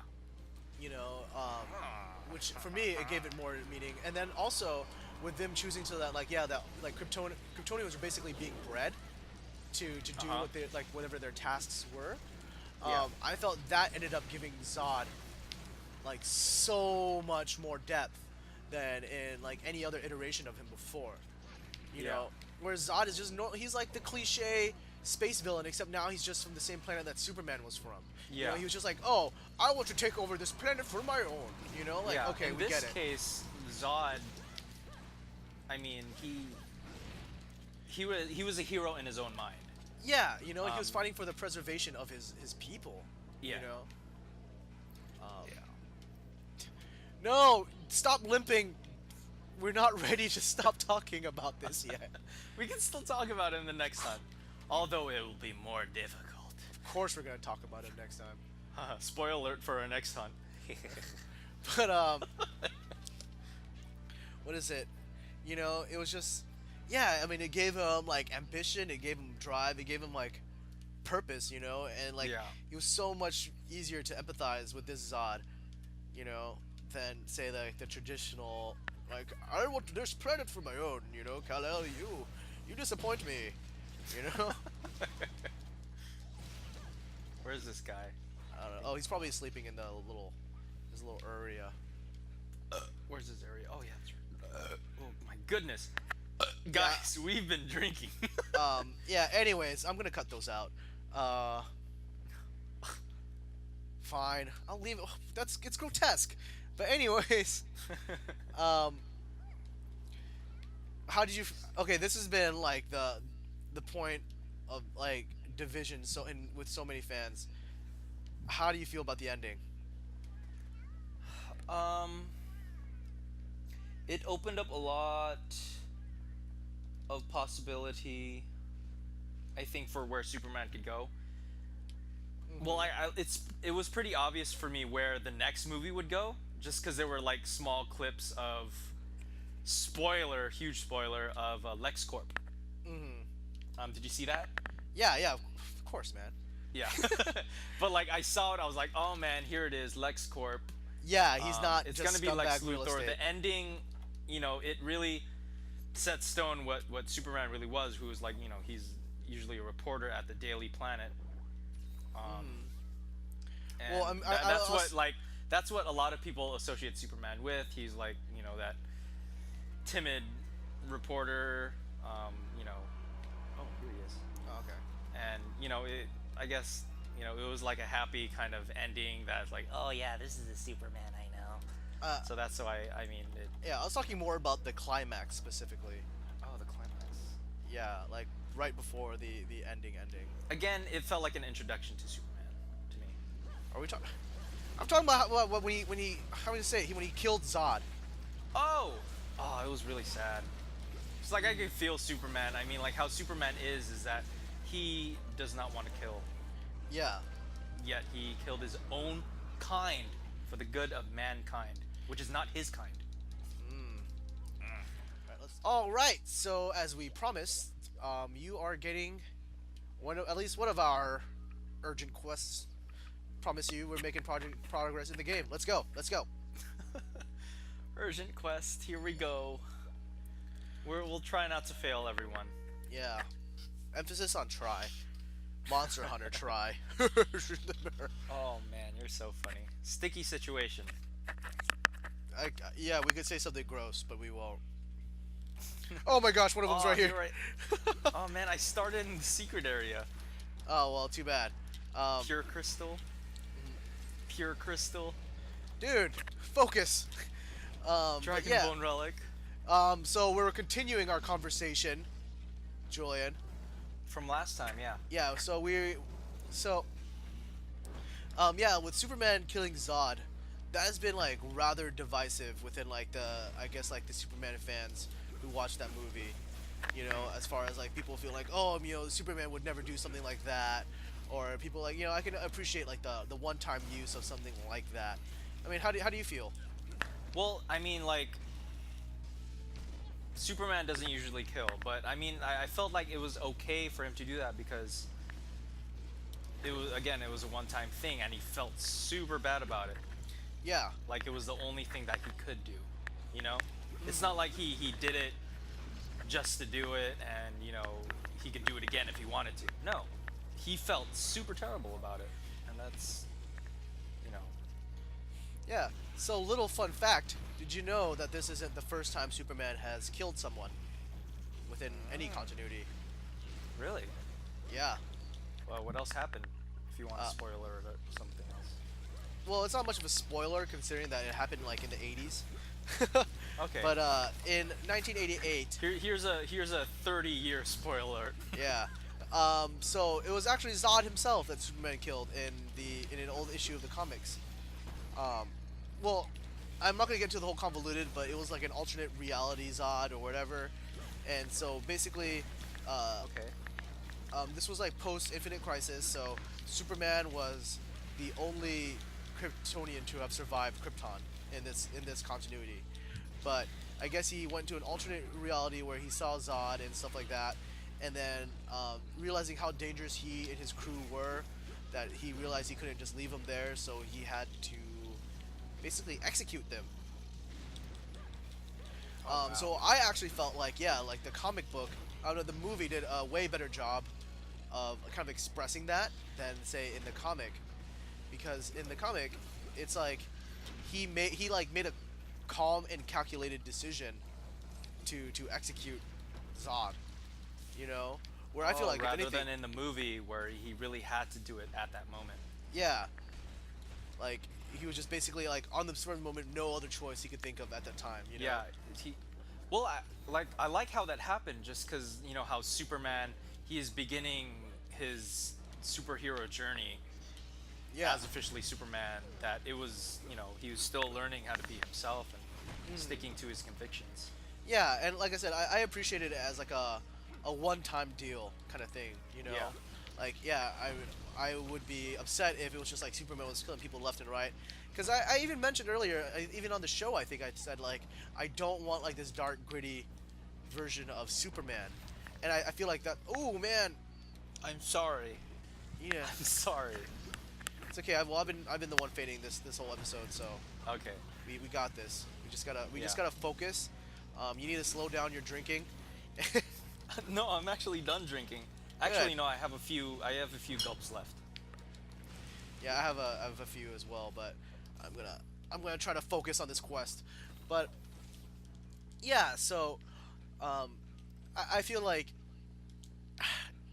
S1: you know, which for me it gave it more meaning, and then also with them choosing to that like Kryptonians were basically being bred to do
S2: Uh-huh.
S1: what they like whatever their tasks were.
S2: Yeah.
S1: I felt that ended up giving Zod like so much more depth than in like any other iteration of him before. You
S2: Yeah.
S1: know, whereas Zod is just he's like the cliche space villain, except now he's just from the same planet that Superman was from. You know,
S2: Yeah.
S1: he was just like, oh, I want to take over this planet for my own. You know, like
S2: yeah.
S1: okay,
S2: In
S1: we
S2: this
S1: get it.
S2: case, Zod. I mean, he was a hero in his own mind.
S1: Yeah, you know, he was
S2: Um,
S1: fighting for the preservation of his people.
S2: Yeah.
S1: You know.
S2: Yeah.
S1: No, stop limping. We're not ready to stop talking about this yet.
S2: We can still talk about him the next time, although it will be more difficult.
S1: Of course, we're gonna talk about it next time.
S2: Spoiler alert for our next hunt.
S1: But what is it? You know, it was just, yeah. I mean, it gave him like ambition, it gave him drive, it gave him like purpose. You know, and like
S2: Yeah.
S1: he was so much easier to empathize with this Zod. You know, than say like the traditional, like I want this planet for my own. You know, Kal-El, you disappoint me. You know.
S2: Where's this guy?
S1: I don't know. Oh, he's probably sleeping in his little area.
S2: Where's this area? Oh yeah, that's right. Oh my goodness. Guys, we've been drinking.
S1: Yeah. Anyways, I'm gonna cut those out. Fine. I'll leave it. It's grotesque. But anyways, how did you? Okay, this has been like the point of like division with so many fans. How do you feel about the ending?
S2: It opened up a lot of possibility, I think, for where Superman could go. Well, it was pretty obvious for me where the next movie would go, just because there were like small clips of huge spoiler of LexCorp. Did you see that?
S1: Yeah, of course, man.
S2: Yeah. But like I saw it, I was like, oh man, here it is, LexCorp.
S1: Yeah, he's not.
S2: It's
S1: just
S2: gonna be Lex
S1: scumbag real
S2: Luthor.
S1: estate.
S2: The ending, it really set stone what Superman really was, who was like, he's usually a reporter at the Daily Planet. And
S1: Well,
S2: that's what a lot of people associate Superman with. He's like, that timid reporter. Oh, here he is.
S1: Oh, okay.
S2: And I guess it was like a happy kind of ending that's like, oh yeah, this is the Superman I know. So that's why
S1: Yeah, I was talking more about the climax specifically.
S2: Oh, the climax.
S1: Yeah, like right before the ending.
S2: Again, it felt like an introduction to Superman to me.
S1: Are we talking? I'm talking about when he how would you say when he killed Zod.
S2: Oh, it was really sad. It's like I could feel Superman. I mean, like how Superman is that he does not want to kill.
S1: Yeah.
S2: Yet he killed his own kind for the good of mankind, which is not his kind.
S1: All right. So as we promised, you are getting at least one of our urgent quests. Promise you, we're making progress in the game. Let's go.
S2: Urgent quest. Here we go. We'll try not to fail, everyone.
S1: Yeah. Emphasis on try. Monster Hunter try.
S2: Oh man, you're so funny. Sticky situation.
S1: Yeah, we could say something gross, but we won't. Oh my gosh, one of them's right here.
S2: You're right. Oh man, I started in the secret area.
S1: Oh well, too bad.
S2: Pure crystal. Pure crystal.
S1: Dude, focus.
S2: Dragon
S1: yeah.
S2: bone relic.
S1: So we're continuing our conversation, Julian.
S2: From last time, yeah.
S1: Yeah. Yeah, with Superman killing Zod, that has been like rather divisive within like the Superman fans who watched that movie. As far as like people feel like, oh, Superman would never do something like that, or people like, I can appreciate like the one-time use of something like that. I mean, how do you feel?
S2: Well, I mean, like, Superman doesn't usually kill, but I mean, I felt like it was okay for him to do that because it was a one-time thing, and he felt super bad about it.
S1: Yeah.
S2: Like it was the only thing that he could do, It's not like he did it just to do it, and he could do it again if he wanted to. No, he felt super terrible about it, and that's,
S1: Yeah. So, little fun fact: did you know that this isn't the first time Superman has killed someone within any continuity?
S2: Really?
S1: Yeah.
S2: Well, what else happened? If you want a spoiler or something else.
S1: Well, it's not much of a spoiler considering that it happened like in the 80s.
S2: Okay.
S1: But in 1988.
S2: Here's a 30-year spoiler.
S1: Yeah. So it was actually Zod himself that Superman killed in an old issue of the comics. Well, I'm not gonna get into the whole convoluted, but it was like an alternate reality Zod or whatever. And so basically,
S2: Okay.
S1: This was like post Infinite Crisis, so Superman was the only Kryptonian to have survived Krypton in this continuity. But I guess he went to an alternate reality where he saw Zod and stuff like that, and then realizing how dangerous he and his crew were, that he realized he couldn't just leave them there, so he had to basically execute them.
S2: Oh, wow.
S1: So I actually felt like, yeah, like the comic book, the movie did a way better job of kind of expressing that than say in the comic, because in the comic, it's like he made a calm and calculated decision to execute Zod, you know, where I feel like if
S2: rather
S1: anything,
S2: than in the movie where he really had to do it at that moment.
S1: yeah, like he was just basically like on the spur of the moment, no other choice he could think of at that time, you know.
S2: Yeah, he. Well, I like how that happened, just because you know how Superman, he is beginning his superhero journey
S1: Yeah.
S2: as officially Superman. That it was, you know, he was still learning how to be himself and sticking to his convictions.
S1: Yeah, and like I said, I appreciated it as like a one-time deal kind of thing, you know.
S2: Yeah.
S1: Like, yeah, I would be upset if it was just like Superman was killing people left and right. Because I even mentioned earlier, even on the show, I think I said like I don't want like this dark, gritty version of Superman, and I feel like that. Oh man,
S2: I'm sorry.
S1: yeah,
S2: I'm sorry.
S1: it's okay. I've been the one fading this whole episode, so
S2: Okay.
S1: we got this. We just
S2: Yeah.
S1: gotta focus. You need to slow down your drinking.
S2: No, I'm actually done drinking. Actually,
S1: Good.
S2: no, I have a few gulps left.
S1: Yeah, I have a few as well, but I'm gonna try to focus on this quest. But yeah, so I feel like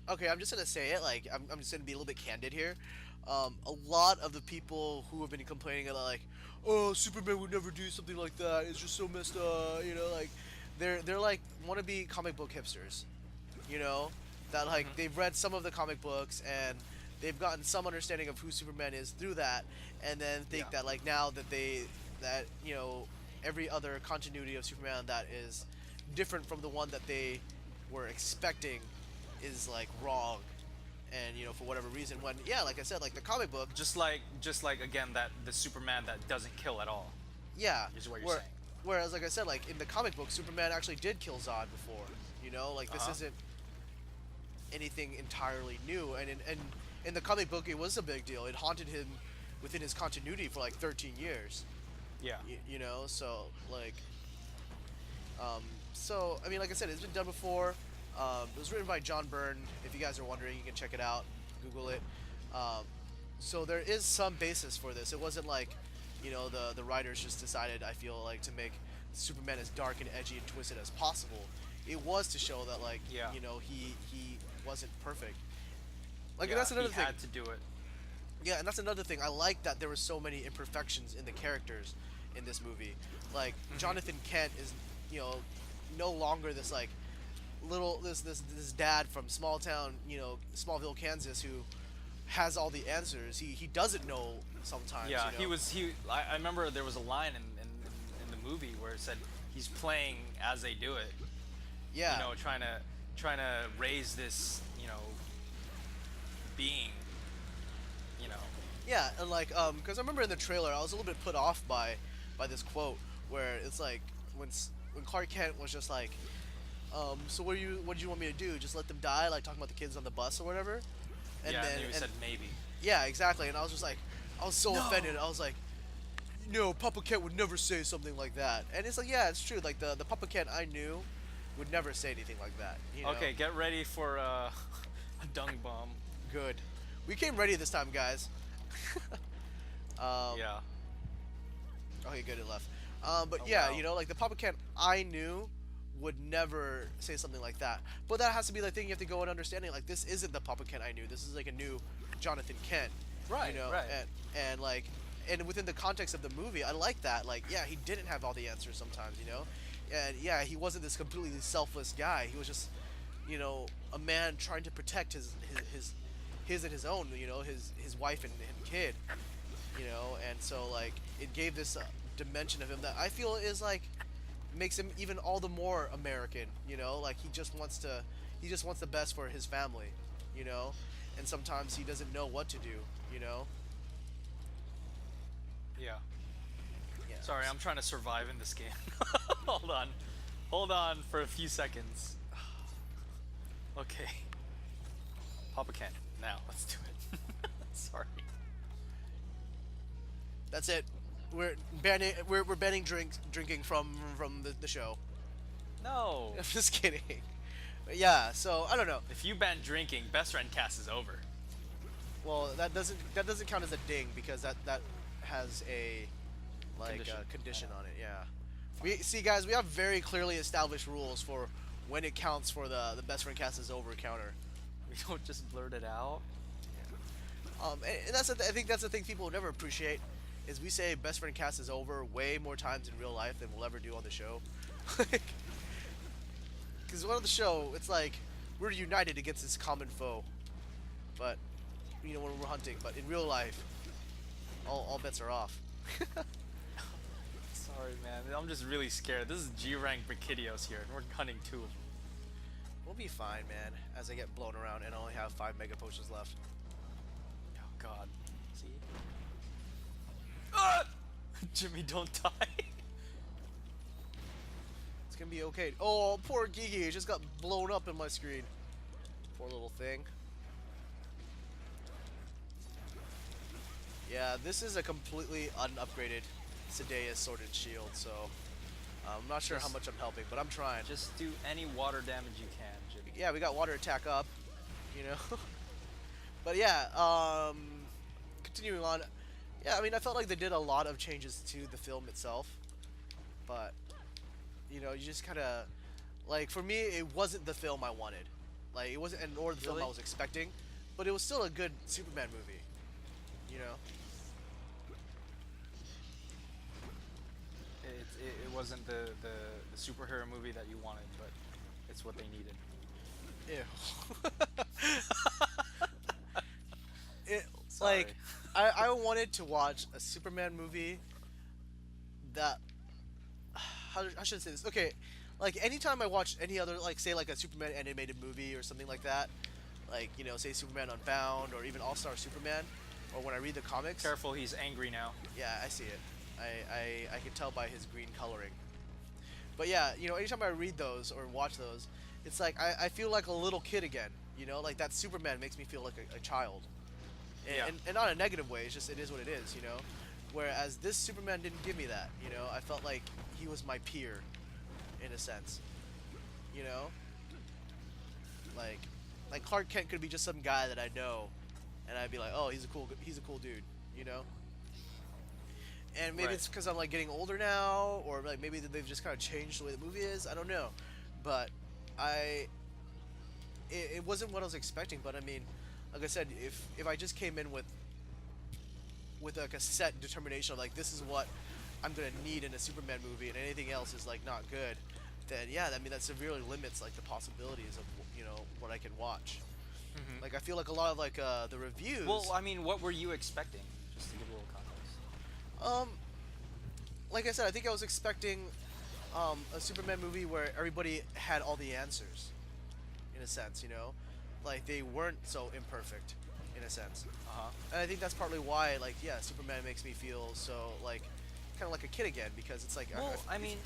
S1: okay, I'm just gonna say it. Like I'm just gonna be a little bit candid here. A lot of the people who have been complaining are like, oh, Superman would never do something like that. It's just so messed up. You know, like they're like wannabe comic book hipsters. You know, that like they've read some of the comic books and they've gotten some understanding of who Superman is through that, and then think
S2: Yeah.
S1: that like now that you know every other continuity of Superman that is different from the one that they were expecting is like wrong, and you know for whatever reason when yeah like I said like the comic book
S2: Just like again that the Superman that doesn't kill at all.
S1: yeah
S2: Is what you're
S1: where,
S2: saying.
S1: whereas like I said like in the comic book Superman actually did kill Zod before, you know, like this
S2: Uh-huh.
S1: isn't anything entirely new, and in the comic book it was a big deal. It haunted him within his continuity for like 13 years.
S2: Yeah.
S1: You know, so like so I mean like I said it's been done before. It was written by John Byrne. If you guys are wondering, you can check it out, Google it. So there is some basis for this. It wasn't like, you know, the writers just decided, I feel like, to make Superman as dark and edgy and twisted as possible. It was to show that like
S2: Yeah.
S1: you know he wasn't perfect. Like
S2: Yeah,
S1: and that's another
S2: he
S1: thing.
S2: had to do it.
S1: Yeah, and that's another thing. I like that there were so many imperfections in the characters in this movie. Like Jonathan Kent is, you know, no longer this like this dad from small town, you know, Smallville, Kansas, who has all the answers. He doesn't know sometimes.
S2: Yeah,
S1: you know?
S2: I remember there was a line in the movie where it said he's playing as they do it.
S1: Yeah.
S2: You know, trying to raise this, you know, being. You know.
S1: Yeah, and like because I remember in the trailer I was a little bit put off by this quote where it's like when Clark Kent was just like, so what did you want me to do? Just let them die? Like talking about the kids on the bus or whatever. And
S2: Yeah,
S1: then
S2: and he said maybe.
S1: yeah, exactly. And I was just like, I was so offended. I was like, no, Papa Kent would never say something like that. And it's like, yeah, it's true. Like the Papa Kent I knew would never say anything like that. You know?
S2: Okay, get ready for a dung bomb.
S1: Good. We came ready this time, guys.
S2: Yeah.
S1: Okay, good, it left. But yeah,
S2: wow.
S1: you know, like the Papa Kent I knew would never say something like that. But that has to be the thing you have to go in understanding. Like this isn't the Papa Kent I knew. This is like a new Jonathan Kent.
S2: Right,
S1: You know,
S2: right.
S1: and like, and within the context of the movie, I like that. Like, yeah, he didn't have all the answers sometimes, you know, and yeah, he wasn't this completely selfless guy. He was just, you know, a man trying to protect his and his own, you know, his wife and kid, you know, and so like it gave this dimension of him that I feel is like makes him even all the more American, you know, like he just wants the best for his family, you know, and sometimes he doesn't know what to do, you know.
S2: Yeah.
S1: Yeah.
S2: Sorry, I'm trying to survive in this game. Hold on for a few seconds. Okay. Papa Kent. Now let's do it. Sorry.
S1: That's it. we're banning drinking from the show.
S2: No.
S1: I'm just kidding. But yeah, so I don't know.
S2: If you ban drinking, Best Friend Cast is over.
S1: Well, that doesn't count as a ding because that has a
S2: Condition.
S1: condition on it. Yeah. We see, guys. We have very clearly established rules for when it counts for the best friend cast is over counter.
S2: We don't just blurt it out.
S1: And that's I think that's the thing people will never appreciate is we say best friend cast is over way more times in real life than we'll ever do on the show. Because on the show, it's like we're united against this common foe, but you know when we're hunting. But in real life, all bets are off.
S2: Sorry, man. I'm just really scared. This is G-rank Brachydios here, and we're hunting 2 of them.
S1: We'll be fine, man. As I get blown around and I only have 5 mega potions left.
S2: Oh God. See? Ah! Jimmy, don't die.
S1: It's gonna be okay. Oh, poor Gigi, it just got blown up in my screen. Poor little thing. Yeah, this is a completely unupgraded Sedea's Sword and Shield, so I'm not sure how much I'm helping, but I'm trying.
S2: Just do any water damage you can, Jimmy.
S1: Yeah, we got water attack up, you know. But yeah, continuing on. Yeah, I mean, I felt like they did a lot of changes to the film itself, but you know, you just kind of like for me, it wasn't the film I wanted. Like it wasn't, nor the film I
S2: Really?
S1: was expecting, but it was still a good Superman movie, you know.
S2: It wasn't the superhero movie that you wanted, but it's what they needed.
S1: Ew. It
S2: Sorry.
S1: like I wanted to watch a Superman movie that how should I say this? Okay, like anytime I watch any other like say like a Superman animated movie or something like that, like you know say Superman Unbound or even All Star Superman, or when I read the comics.
S2: Careful, he's angry now.
S1: Yeah, I see it. I can tell by his green coloring. But yeah, you know, anytime I read those or watch those, it's like I feel like a little kid again. You know, like that Superman makes me feel like a child. And,
S2: Yeah.
S1: and not in a negative way, it's just it is what it is, you know? Whereas this Superman didn't give me that, you know? I felt like he was my peer, in a sense. You know? Like Clark Kent could be just some guy that I know, and I'd be like, oh, he's a cool dude, you know? And maybe
S2: Right.
S1: it's because I'm like getting older now, or like maybe they've just kind of changed the way the movie is. I don't know, but it wasn't what I was expecting. But I mean, like I said, if I just came in with like a set determination of like this is what I'm gonna need in a Superman movie, and anything else is like not good, then yeah, I mean that severely limits like the possibilities of you know what I can watch.
S2: Mhm.
S1: Like I feel like a lot of like the reviews.
S2: Well, I mean, what were you expecting? Just to give a little context.
S1: Like I said, I think I was expecting a Superman movie where everybody had all the answers, in a sense, you know, like they weren't so imperfect, in a sense.
S2: Uh-huh.
S1: And I think that's partly why, like, yeah, Superman makes me feel so like, kind of like a kid again because it's like.
S2: Well, I mean,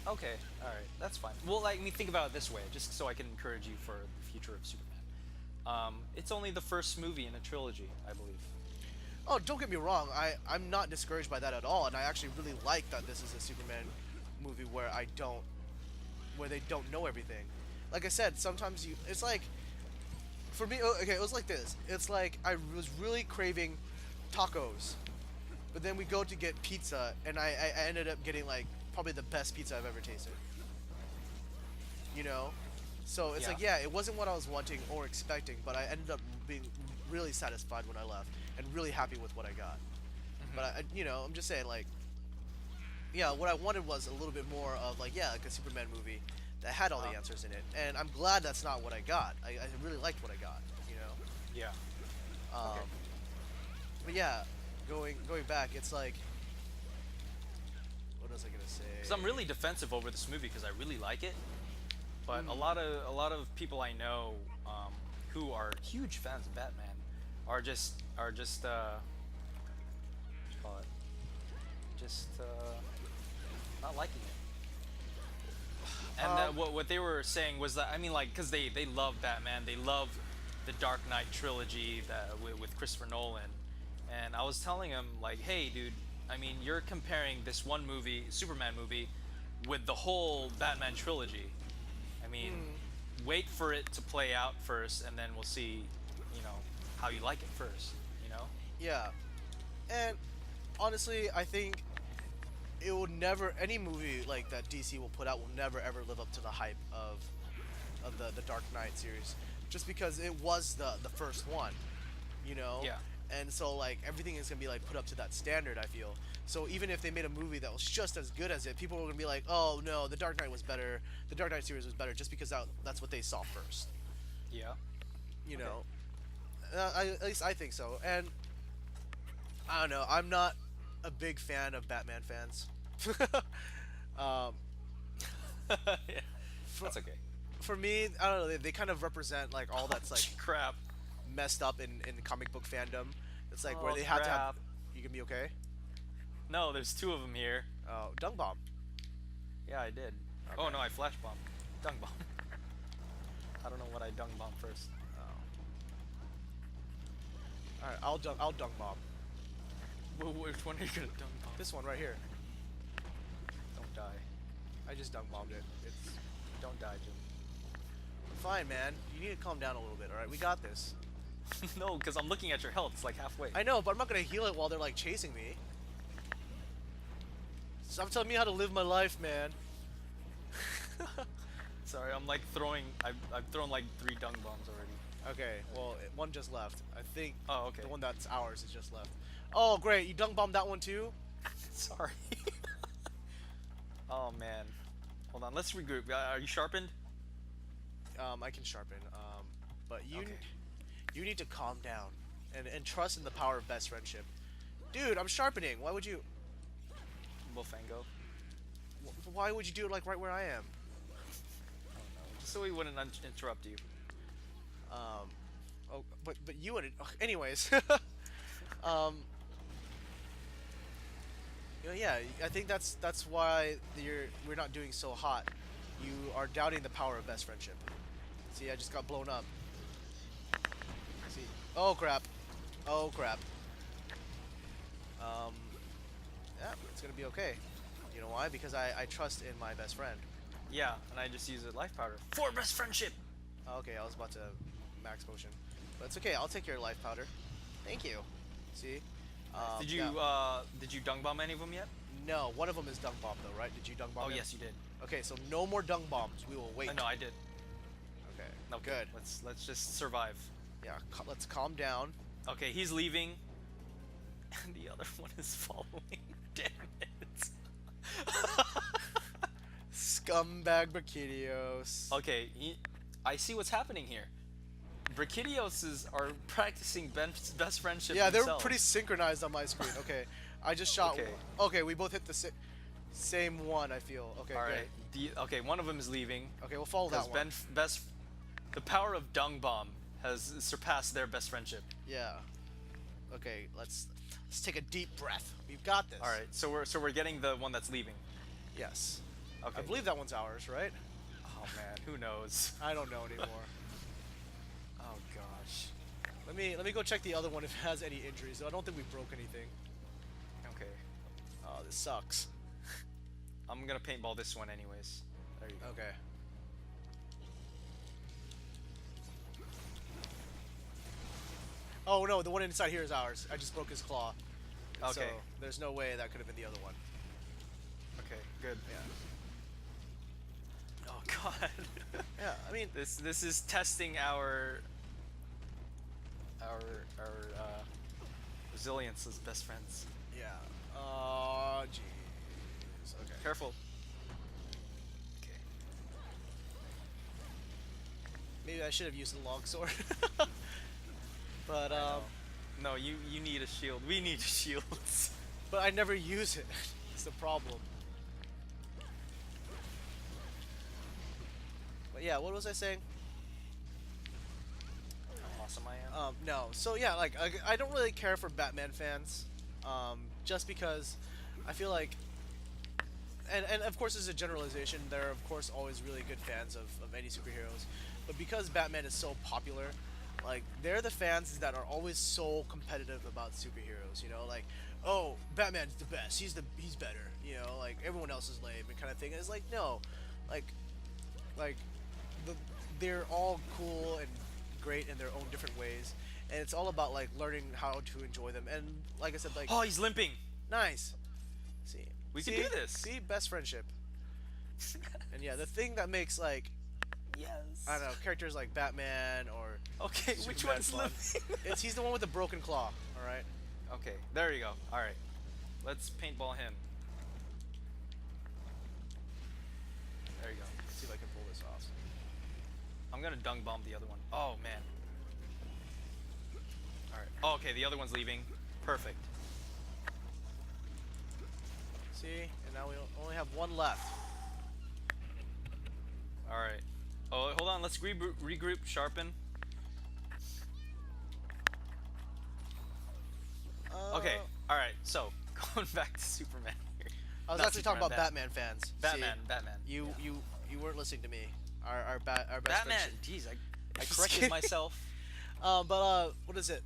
S2: okay, all right, that's fine. Well, like, I mean, think about it this way, just so I can encourage you for the future of Superman. It's only the first movie in a trilogy, I believe.
S1: Oh, don't get me wrong. I'm not discouraged by that at all, and I actually really like that this is a Superman movie where they don't know everything. Like I said, sometimes it's like, for me, okay, it was like this. It's like I was really craving tacos, but then we go to get pizza, and I ended up getting like probably the best pizza I've ever tasted. You know, so it's
S2: Yeah.
S1: like yeah, it wasn't what I was wanting or expecting, but I ended up being really satisfied when I left and really happy with what I got. But you know, I'm just saying like, yeah, what I wanted was a little bit more of like yeah, like a Superman movie that had all the answers in it, and I'm glad that's not what I got. I really liked what I got, you know.
S2: Yeah.
S1: But yeah, going back, it's like, what was I gonna say?
S2: Because I'm really defensive over this movie because I really like it, but a lot of people I know who are huge fans of Batman are just what do you call it? Just not liking it. And what they were saying was that I mean like because they love Batman, they love the Dark Knight trilogy that with Christopher Nolan, and I was telling him like, hey dude, I mean, you're comparing this one movie, Superman movie, with the whole Batman trilogy. I mean, wait for it to play out first, and then we'll see, you know, how you like it first. You know?
S1: Yeah, and honestly, I think it will never any movie like that DC will put out will never ever live up to the hype of the Dark Knight series, just because it was the first one, you know.
S2: Yeah.
S1: And so like everything is gonna be like put up to that standard. I feel so even if they made a movie that was just as good as it, people were gonna be like, oh no, the Dark Knight was better. The Dark Knight series was better, just because that's what they saw first.
S2: Yeah.
S1: You know. At least I think so. And I don't know. I'm not a big fan of Batman fans. um,
S2: Yeah. That's okay.
S1: for me, I don't know. They kind of represent like all that's like
S2: Crap.
S1: messed up in comic book fandom. It's like where
S2: Oh,
S1: they have to have.
S2: crap.
S1: You can be okay.
S2: No, there's two of them here.
S1: Oh, dung bomb.
S2: Yeah, I did.
S1: Okay.
S2: Oh no, I flash bomb. Dung bomb. I don't know what I dung bomb first.
S1: Oh. All right, I'll dung bomb.
S2: Which one are you gonna dung bomb?
S1: This one right here.
S2: Don't die.
S1: I just dung bombed it. It's
S2: Don't die, Jim.
S1: fine, man. You need to calm down a little bit. All right, we got this.
S2: No, because I'm looking at your health. It's like halfway.
S1: I know, but I'm not gonna heal it while they're like chasing me. Stop telling me how to live my life, man.
S2: Sorry, I'm like throwing. I've thrown like 3 dung bombs already.
S1: Okay, well, one just left. I think
S2: Oh, okay.
S1: the one that's ours is just left. Oh, great. You dung bombed that one too?
S2: Sorry. Oh man. Hold on. Let's regroup. Are you sharpened?
S1: I can sharpen. But
S2: Okay.
S1: you need to calm down and trust in the power of best friendship. Dude, I'm sharpening. Why would you?
S2: Bofango.
S1: Why would you do it like right where I am?
S2: Oh no. Just so we wouldn't interrupt you.
S1: Oh, but you would. Anyways. Yeah, I think that's why we're not doing so hot. You are doubting the power of best friendship. See, I just got blown up. See, oh crap, oh crap. Yeah, it's gonna be okay. You know why? Because I trust in my best friend.
S2: Yeah, and I just use a life powder for best friendship.
S1: Okay, I was about to max potion, but it's okay. I'll take your life powder. Thank you. See.
S2: Did
S1: yeah.
S2: you dung bomb any of them yet?
S1: No, one of them is dung bomb though, right? Did you dung bomb?
S2: Oh
S1: him?
S2: yes, you did.
S1: Okay, so no more dung bombs. We will wait.
S2: No, I did.
S1: Okay.
S2: No,
S1: Good.
S2: Let's just survive.
S1: Yeah. Let's calm down.
S2: Okay, he's leaving, and the other one is following. Damn it.
S1: Scumbag Brachydios.
S2: Okay, I see what's happening here. Brachydios are practicing best friendship.
S1: Yeah, they're
S2: themselves.
S1: pretty synchronized on my screen. Okay, I just shot.
S2: Okay.
S1: Okay, we both hit the same one. I feel. Okay.
S2: All
S1: good.
S2: right. Okay, one of them is leaving.
S1: Okay, we'll follow that one.
S2: The power of dung bomb has surpassed their best friendship.
S1: Yeah. Okay, let's take a deep breath. We've got this.
S2: All right, so we're getting the one that's leaving.
S1: Yes.
S2: Okay.
S1: I believe that one's ours, right?
S2: Oh man, who knows?
S1: I don't know anymore.
S2: Oh gosh.
S1: Let me go check the other one if it has any injuries. Though I don't think we broke anything.
S2: Okay.
S1: Oh, this sucks.
S2: I'm gonna paintball this one anyways. There you go.
S1: Okay. Oh no, the one inside here is ours. I just broke his claw. And So
S2: Okay.
S1: there's no way that could have been the other one.
S2: Okay, good.
S1: Yeah.
S2: Oh god.
S1: Yeah, I mean,
S2: This is testing our resilience as best friends.
S1: yeah. Oh, jeez. Okay.
S2: Careful. Okay.
S1: Maybe I should have used the longsword. But
S2: I know. No, you need a shield. We need shields.
S1: but I never use it. It's the problem. But yeah, what was I saying?
S2: How awesome I am.
S1: No. So yeah, like I don't really care for Batman fans, just because I feel like, and of course this is a generalization. There are of course always really good fans of any superheroes, but because Batman is so popular, like they're the fans that are always so competitive about superheroes. You know, like, oh, Batman's the best. He's better. You know, like everyone else is lame and kind of thing. And it's like no, like like the they're all cool and great in their own different ways, and it's all about like learning how to enjoy them. And like I said, like
S2: Oh, he's limping.
S1: nice. See,
S2: We can
S1: see?
S2: do this.
S1: See, best friendship. And yeah, the thing that makes like
S2: Yes.
S1: I don't know characters like Batman or
S2: Okay, which
S1: Superman
S2: one's
S1: fun.
S2: limping?
S1: He's the one with the broken claw. All right.
S2: Okay, there you go. All right, let's paintball him. There you go.
S1: Let's see if I can pull this off.
S2: I'm gonna dung bomb the other one. Oh man. All right. Oh, okay, the other one's leaving. Perfect.
S1: See, and now we only have one left.
S2: All right. Oh, hold on. Let's regroup, sharpen. Okay. All right. So going back to Superman here.
S1: I was
S2: Not
S1: actually talking
S2: Superman,
S1: about Batman fans.
S2: Batman.
S1: See,
S2: Batman.
S1: You weren't listening to me. Our best
S2: Batman.
S1: friendship.
S2: Jeez, I
S1: Just
S2: corrected
S1: kidding.
S2: myself.
S1: But what is it?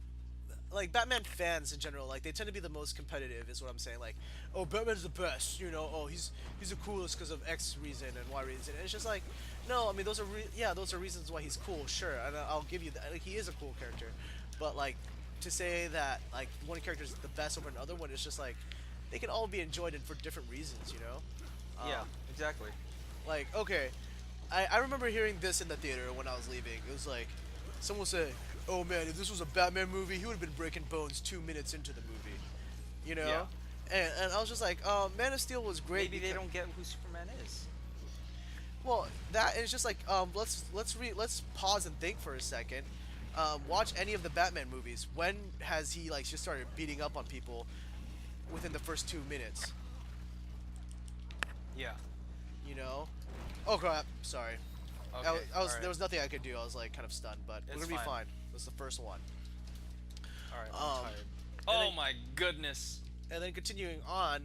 S1: Like Batman fans in general, like they tend to be the most competitive, is what I'm saying. Like, oh, Batman's the best, you know. Oh, he's the coolest because of X reason and Y reason. And it's just like, no, I mean those are those are reasons why he's cool, sure, and I'll give you that. Like, he is a cool character, but like to say that like one character is the best over another one is just like they can all be enjoyed and for different reasons, you know.
S2: Yeah, exactly.
S1: Like, okay, I remember hearing this in the theater when I was leaving. It was like, someone would say, oh man, if this was a Batman movie, he would have been breaking bones 2 minutes into the movie. You know?
S2: Yeah.
S1: And I was just like, Man of Steel was great.
S2: Maybe they
S1: because-
S2: don't get who Superman is.
S1: Well, that is just like, let's pause and think for a second. Watch any of the Batman movies. When has he like just started beating up on people within the first 2 minutes?
S2: Yeah.
S1: You know? Oh crap! Sorry.
S2: Okay. Alright.
S1: There was nothing I could do. I was like kind of stunned, but we're
S2: It's
S1: gonna be
S2: fine.
S1: fine. This is the first one.
S2: All right.
S1: um,
S2: I'm tired.
S1: and
S2: Oh
S1: then-
S2: my goodness.
S1: And then continuing on,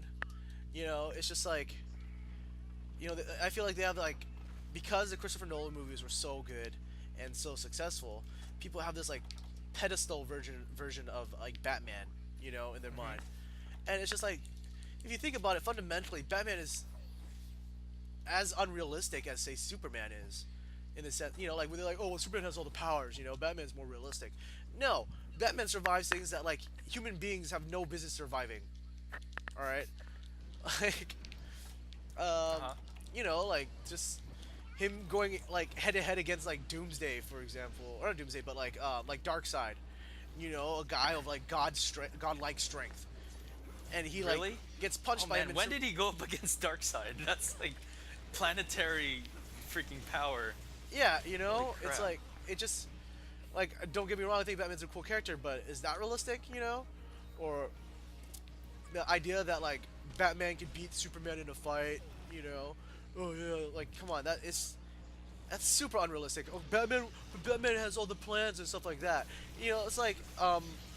S1: you know, it's just like, you know, I feel like they have like, because the Christopher Nolan movies were so good and so successful, people have this like pedestal version of like Batman, you know, in their mind, and it's just like, if you think about it, fundamentally, Batman is as unrealistic as say Superman is, in the sense, you know, like when they're like, oh, well, Superman has all the powers, you know, Batman's more realistic. No, Batman survives things that like human beings have no business surviving. All right, like, you know, like just him going like head to head against like Doomsday, for example, or not Doomsday, but like Darkseid, you know, a guy of like godlike strength, and he like
S2: Really?
S1: gets punched
S2: Oh
S1: by
S2: man,
S1: him.
S2: when did he go up against Darkseid? That's like planetary freaking power.
S1: Yeah, you know,
S2: Holy
S1: it's
S2: crap.
S1: like it just like, don't get me wrong, I think Batman's a cool character, but is that realistic? You know, or the idea that like Batman could beat Superman in a fight, you know? Oh yeah, like come on, that's super unrealistic. Oh, Batman has all the plans and stuff like that. You know, it's like,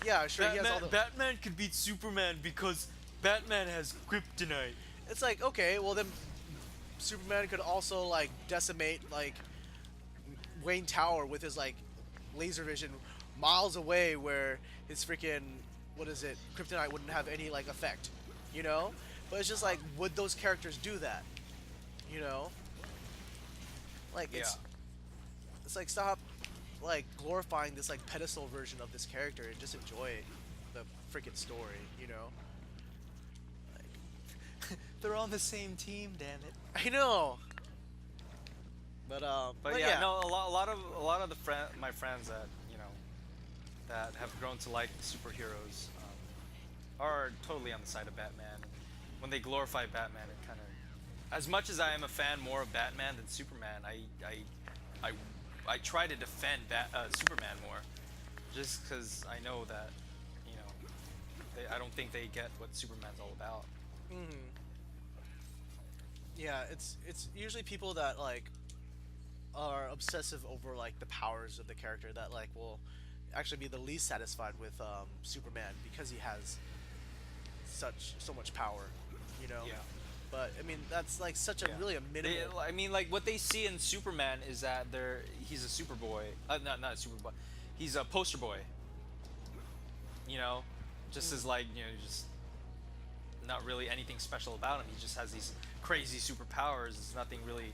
S1: yeah, sure, he has all the.
S2: Batman could beat Superman because Batman has kryptonite.
S1: It's like, okay, well then, Superman could also like decimate like Wayne Tower with his like laser vision miles away, where his freaking kryptonite wouldn't have any like effect, you know? But it's just like, would those characters do that? You know? Like it's like, stop like glorifying this like pedestal version of this character and just enjoy the freaking story, you know?
S2: They're on the same team, damn it.
S1: I know. But
S2: yeah, no, a lot of my friends that that have grown to like superheroes are totally on the side of Batman. When they glorify Batman, it kind of, as much as I am a fan more of Batman than Superman, I try to defend Superman more, just because I know that I don't think they get what Superman's all about.
S1: Yeah, it's usually people that like are obsessive over like the powers of the character that like will actually be the least satisfied with Superman, because he has so much power, you know.
S2: Yeah.
S1: But I mean, that's like such a really a minimal.
S2: I mean, like what they see in Superman is that he's a Superboy. Not a Superboy. He's a poster boy. You know, just as like just not really anything special about him. He just has these crazy superpowers. There's nothing really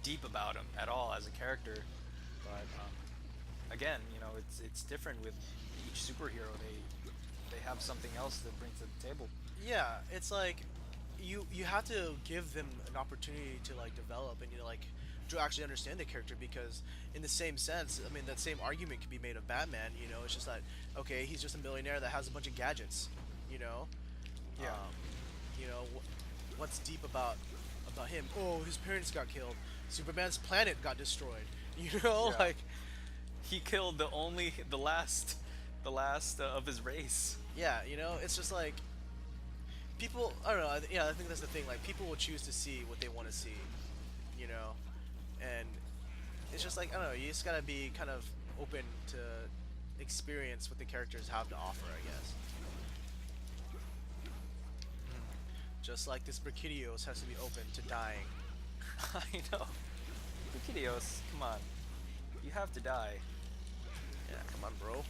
S2: deep about him at all as a character. But again, you know, it's different with each superhero. They have something else to bring to the table.
S1: Yeah, it's like you have to give them an opportunity to like develop and like to actually understand the character, because in the same sense, I mean, that same argument can be made of Batman. You know, it's just like, okay, he's just a millionaire that has a bunch of gadgets. You know,
S2: Yeah.
S1: you know, what's deep about him? Oh, his parents got killed. Superman's planet got destroyed. You know,
S2: Yeah.
S1: like,
S2: He killed the last of his race.
S1: yeah, you know, it's just like people. I don't know. Yeah, I think that's the thing. Like, people will choose to see what they want to see. You know, and it's just like, I don't know. You just gotta be kind of open to experience what the characters have to offer, I guess. Just like this Brachydios has to be open to dying.
S2: I know. Brachydios, come on. You have to die.
S1: Yeah, come on, bro.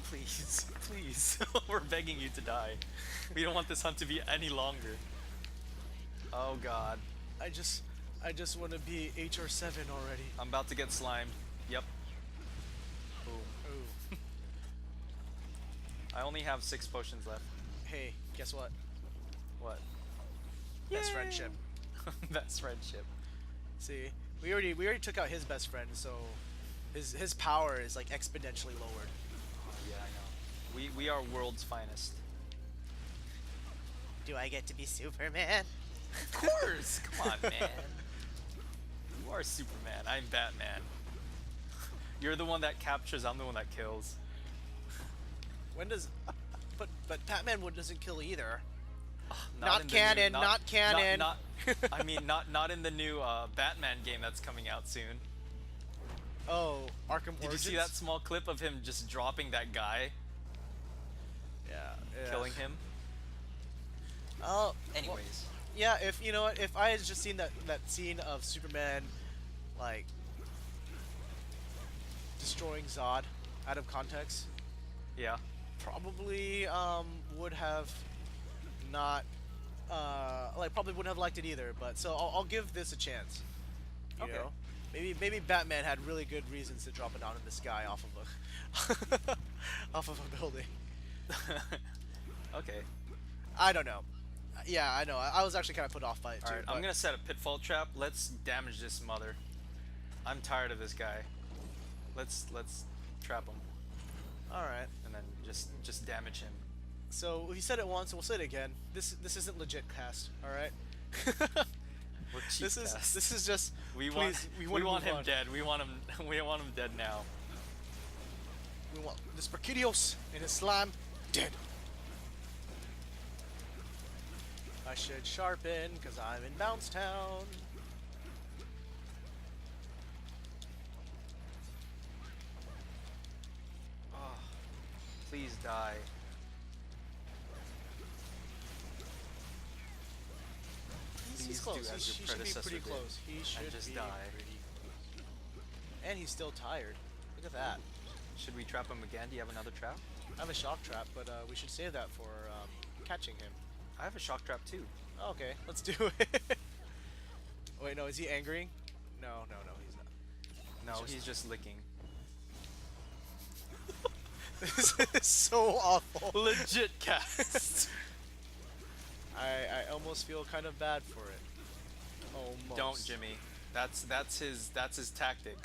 S2: Please, please. We're begging you to die. We don't want this hunt to be any longer. Oh god.
S1: I just want to be HR7 already.
S2: I'm about to get slimed. Yep. Boom.
S1: Ooh.
S2: I only have 6 potions left.
S1: Hey, guess what?
S2: What?
S1: Best
S2: Yay!
S1: friendship.
S2: Best friendship.
S1: See, we already took out his best friend, so his power is like exponentially lowered.
S2: Yeah, I know. We are world's finest.
S1: Do I get to be Superman?
S2: Of course! Come on, man. You are Superman. I'm Batman. You're the one that captures, I'm the one that kills.
S1: When does? But Batman doesn't kill either.
S2: Not
S1: Not
S2: in the
S1: canon,
S2: new-
S1: not canon.
S2: I mean, not in the new Batman game that's coming out soon.
S1: Oh, Arkham
S2: Did
S1: Origins?
S2: you see that small clip of him just dropping that guy,
S1: Yeah.
S2: killing him?
S1: Oh,
S2: Anyways,
S1: yeah. If you know what, if I had just seen that scene of Superman, like destroying Zod, out of context,
S2: yeah.
S1: probably would have not probably wouldn't have liked it either. But so I'll give this a chance. You
S2: Okay.
S1: know, maybe Batman had really good reasons to drop it down in the sky off of a off of a building.
S2: Okay.
S1: I don't know. Yeah, I know. I was actually kind of put off by it too.
S2: Alright, I'm
S1: but-
S2: gonna set a pitfall trap. Let's damage this mother. I'm tired of this guy. Let's trap him
S1: All right.
S2: and then just damage him.
S1: So we said it once, and we'll say it again. This isn't legit cast. All right.
S2: We're cheap
S1: This
S2: cast.
S1: is just.
S2: We
S1: please,
S2: want
S1: we
S2: we want
S1: move
S2: him
S1: on.
S2: dead. We want him dead now.
S1: We want this Brachydios and his slime dead. I should sharpen because I'm in Bounce Town.
S2: Oh, please die.
S1: He's
S2: Please
S1: close.
S2: do as
S1: He
S2: your
S1: should be
S2: predecessor
S1: pretty
S2: did,
S1: close. He should
S2: just
S1: be
S2: die.
S1: pretty close. And he's still tired. Look at that.
S2: Should we trap him again? Do you have another trap?
S1: I have a shock trap, but we should save that for catching him.
S2: I have a shock trap too.
S1: Oh, okay, let's do it. Wait, no, is he angry? No, he's not.
S2: No, he's just licking.
S1: This is so awful.
S2: Legit cast.
S1: I almost feel kind of bad for it. Almost.
S2: Don't, Jimmy. That's his tactic.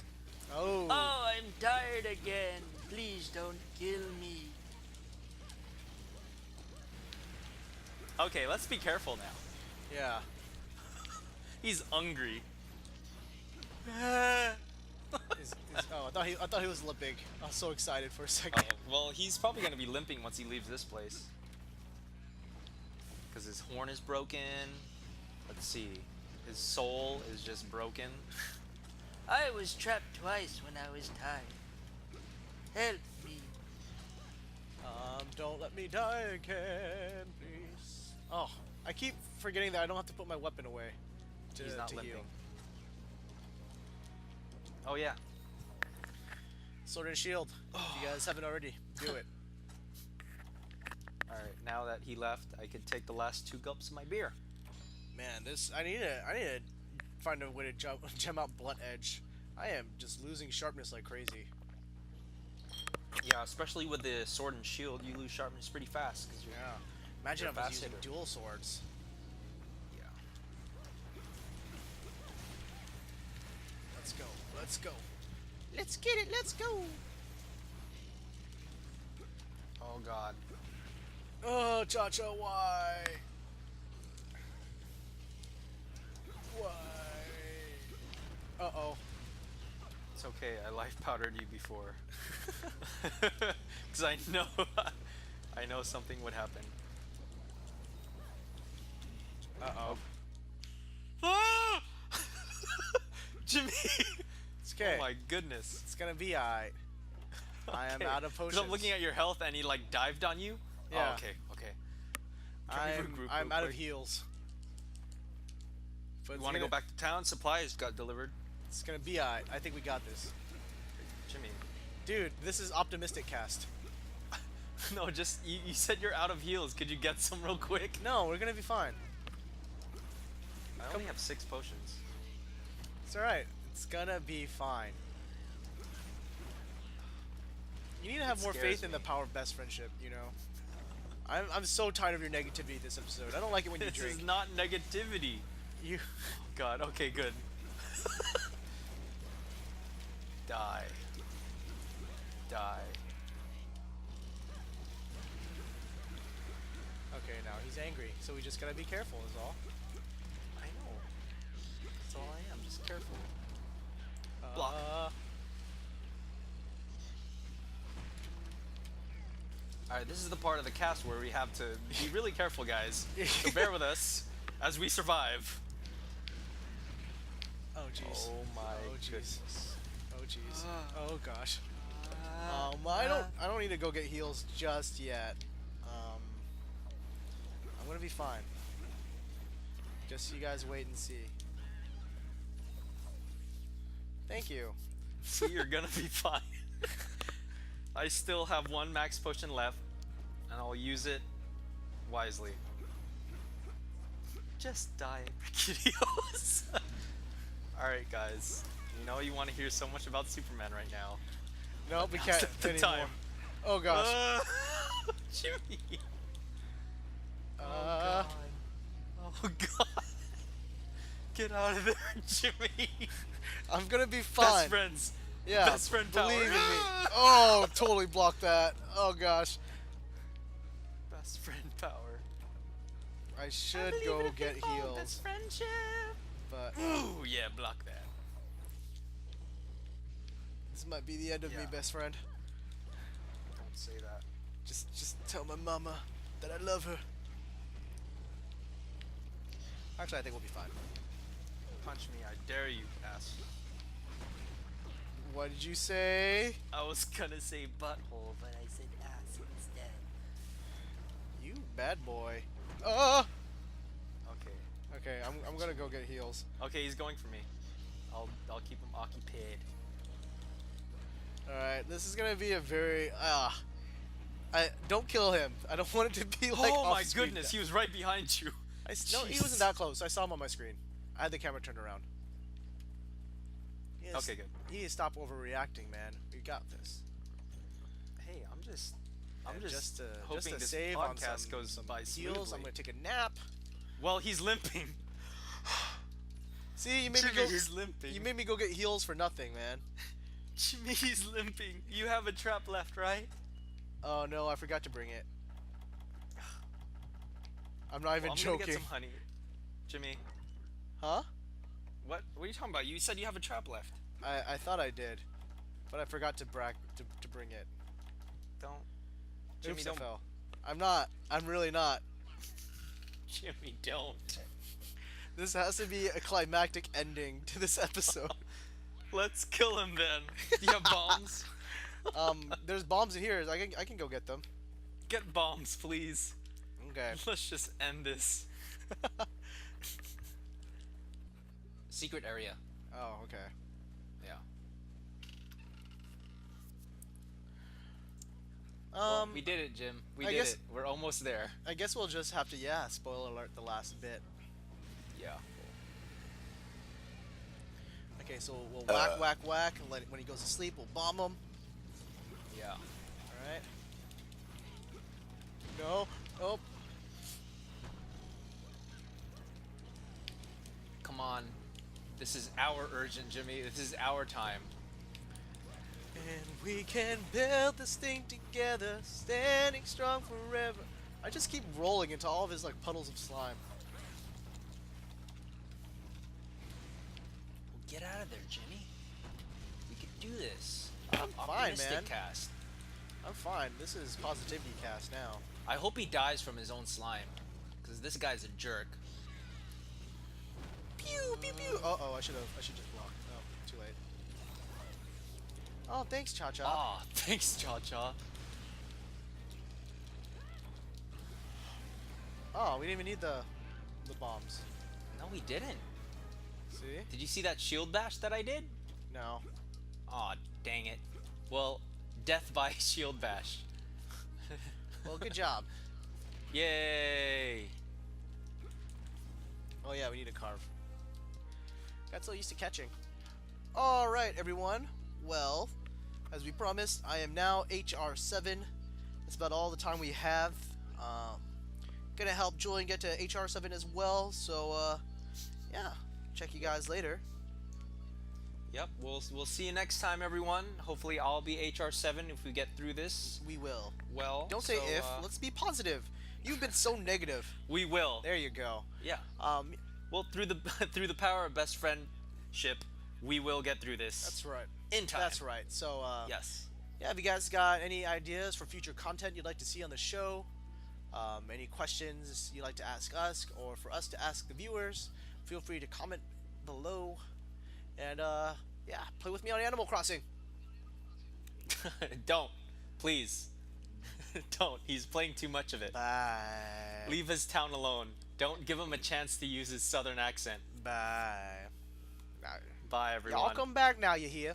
S1: Oh.
S3: Oh, I'm tired again. Please don't kill me.
S2: Okay, let's be careful now.
S1: Yeah.
S2: He's hungry.
S1: Oh, I thought he was limping. I was so excited for a second.
S2: Well, he's probably gonna be limping once he leaves this place. Because his horn is broken. Let's see. His soul is just broken.
S3: I was trapped twice when I was tired. Help me.
S1: Don't let me die again, please. Oh, I keep forgetting that I don't have to put my weapon away.
S2: He's not
S1: to
S2: limping.
S1: heal.
S2: Oh yeah.
S1: Sword and shield. If you guys haven't already, do it.
S2: All Alright, now that he left, I can take the last 2 gulps of my beer.
S1: Man, I need to find a way to gem out blunt edge. I am just losing sharpness like crazy.
S2: Yeah, especially with the sword and shield, you lose sharpness pretty fast. Cause
S1: Yeah. Imagine
S2: you're
S1: if
S2: a
S1: I was
S2: fast
S1: using
S2: hitter.
S1: dual swords.
S2: Yeah.
S1: Let's go. Let's go. Let's get it. Let's go.
S2: Oh god.
S1: Oh, Cha-Cha, why? Why? Uh-oh.
S2: It's okay, I life powdered you before. Because I know something would happen.
S1: Uh-oh.
S2: Ah! Jimmy!
S1: It's okay.
S2: Oh my goodness.
S1: It's gonna be alright. I am out of potions.
S2: Because I'm looking at your health and he like dived on you?
S1: Yeah.
S2: Oh, okay, okay. Can we regroup
S1: I'm
S2: real
S1: out of
S2: quick?
S1: heals. But
S2: You want to go back to town? Supplies got delivered.
S1: It's gonna be alright. I think we got this.
S2: Jimmy.
S1: Dude, this is optimistic cast.
S2: No, just, you said you're out of heals. Could you get some real quick?
S1: No, we're gonna be fine.
S2: I only have 6 potions.
S1: It's alright. It's gonna be fine. You need to have more
S2: scares
S1: faith in the
S2: me.
S1: power of best friendship, you know? I'm so tired of your negativity this episode. I don't like it when you
S2: This
S1: drink.
S2: is not negativity.
S1: You
S2: God, okay, good. Die. Die.
S1: Okay, now he's angry, so we just gotta be careful is all.
S2: I know. That's all I am, just careful. Block. Alright, this is the part of the cast where we have to be really careful, guys. So bear with us as we survive.
S1: Oh jeez.
S2: Oh my
S1: Oh, jeez.
S2: goodness.
S1: Oh jeez. Oh gosh. I don't need to go get heals just yet. I'm gonna be fine. Just you guys wait and see. Thank you.
S2: See, you're gonna be fine. I still have 1 max potion left, and I'll use it wisely. Just die, Brachydios. Alright, guys. You know you want to hear so much about Superman right now.
S1: No, we
S2: Now's
S1: can't
S2: the
S1: anymore.
S2: time.
S1: Oh gosh.
S2: Jimmy.
S1: Uh,
S2: Oh god. Get out of there, Jimmy.
S1: I'm gonna be fine.
S2: Best friends.
S1: Yeah,
S2: Best friend power.
S1: believe in me. Oh, totally blocked that. Oh gosh.
S2: Best friend power.
S1: I should go get heals,
S2: Best friendship.
S1: but
S2: Ooh, yeah, block that.
S1: this might be the end of me,
S2: Yeah.
S1: best friend.
S2: Don't say that.
S1: Just tell my mama that I love her. Actually, I think we'll be fine.
S2: Punch me, I dare you, ass.
S1: What did you say?
S2: I was gonna say butthole, but I said ass instead.
S1: You bad boy.
S2: Okay.
S1: Okay, I'm gonna go get heals.
S2: Okay, he's going for me. I'll keep him occupied.
S1: Alright, this is gonna be a very I don't kill him. I don't want it to be like
S2: Oh my
S1: off-screen
S2: goodness,
S1: death.
S2: he was right behind you.
S1: No, he wasn't that close. I saw him on my screen. I had the camera turned around. Yes,
S2: Okay, good.
S1: You need to stop overreacting, man. We got this.
S2: Hey, I'm just
S1: just
S2: hoping
S1: to
S2: this
S1: save on
S2: podcast
S1: some,
S2: goes
S1: some
S2: by
S1: heals.
S2: smoothly.
S1: I'm gonna take a nap.
S2: Well, he's limping.
S1: See, you made me
S2: Jimmy,
S1: go.
S2: he's limping.
S1: You made me go get heals for nothing, man.
S2: Jimmy, he's limping. You have a trap left, right?
S1: Oh no, I forgot to bring it. I'm not even
S2: Well, I'm
S1: joking.
S2: gonna get some honey. Jimmy,
S1: Huh?
S2: what are you talking about? You said you have a trap left.
S1: I thought I did, but I forgot to to bring it.
S2: Don't. Jimmy,
S1: Oops, I
S2: don't.
S1: fell. I'm not. I'm really not.
S2: Jimmy, don't.
S1: This has to be a climactic ending to this episode.
S2: Let's kill him then. Do you have bombs?
S1: There's bombs in here. I can go get them.
S2: Get bombs, please.
S1: Okay.
S2: Let's just end this. Secret area.
S1: Oh, okay.
S2: Yeah. Well, we did it, Jim. We
S1: I
S2: did
S1: guess-
S2: it. We're almost there.
S1: I guess we'll just have to, yeah, spoiler alert the last bit.
S2: Yeah.
S1: Okay, so we'll whack, whack, whack, and when he goes to sleep, we'll bomb him.
S2: Yeah.
S1: Alright. No. Oh.
S2: Come on. This is our urgent, Jimmy. This is our time.
S1: And we can build this thing together, standing strong forever. I just keep rolling into all of his like puddles of slime.
S2: Well, get out of there, Jimmy. We can do this.
S1: I'm fine,
S2: Optimistic
S1: man.
S2: Cast.
S1: I'm fine. This is positivity cast now.
S2: I hope he dies from his own slime, because this guy's a jerk.
S1: Pew pew pew. Oh, I should just block. Oh, too late. Oh, thanks, Cha Cha.
S2: Ah, thanks, Cha Cha.
S1: Oh, we didn't even need the bombs.
S2: No, we didn't.
S1: See?
S2: Did you see that shield bash that I did?
S1: No.
S2: Aw, dang it. Well, death by shield bash.
S1: Well, good job.
S2: Yay!
S1: Oh yeah, we need a carve. Got so used to catching. Alright, everyone. Well, as we promised, I am now HR7. That's about all the time we have. Gonna help Julian get to HR7 as well, so yeah, check you guys later.
S2: Yep, we'll see you next time, everyone. Hopefully I'll be HR7 if we get through this.
S1: We will.
S2: Well,
S1: Don't say
S2: so,
S1: if, let's be positive. You've been so negative.
S2: We will.
S1: There you go.
S2: Yeah. Well, through the through the power of best friendship, we will get through this.
S1: That's right.
S2: In time.
S1: That's right. So
S2: Yes.
S1: yeah, if you guys got any ideas for future content you'd like to see on the show, any questions you'd like to ask us or for us to ask the viewers, feel free to comment below. And yeah, play with me on Animal Crossing.
S2: Don't, please. Don't. He's playing too much of it.
S1: Bye.
S2: Leave his town alone. Don't give him a chance to use his southern accent.
S1: Bye. Now,
S2: Bye, everyone.
S1: y'all come back now, you hear?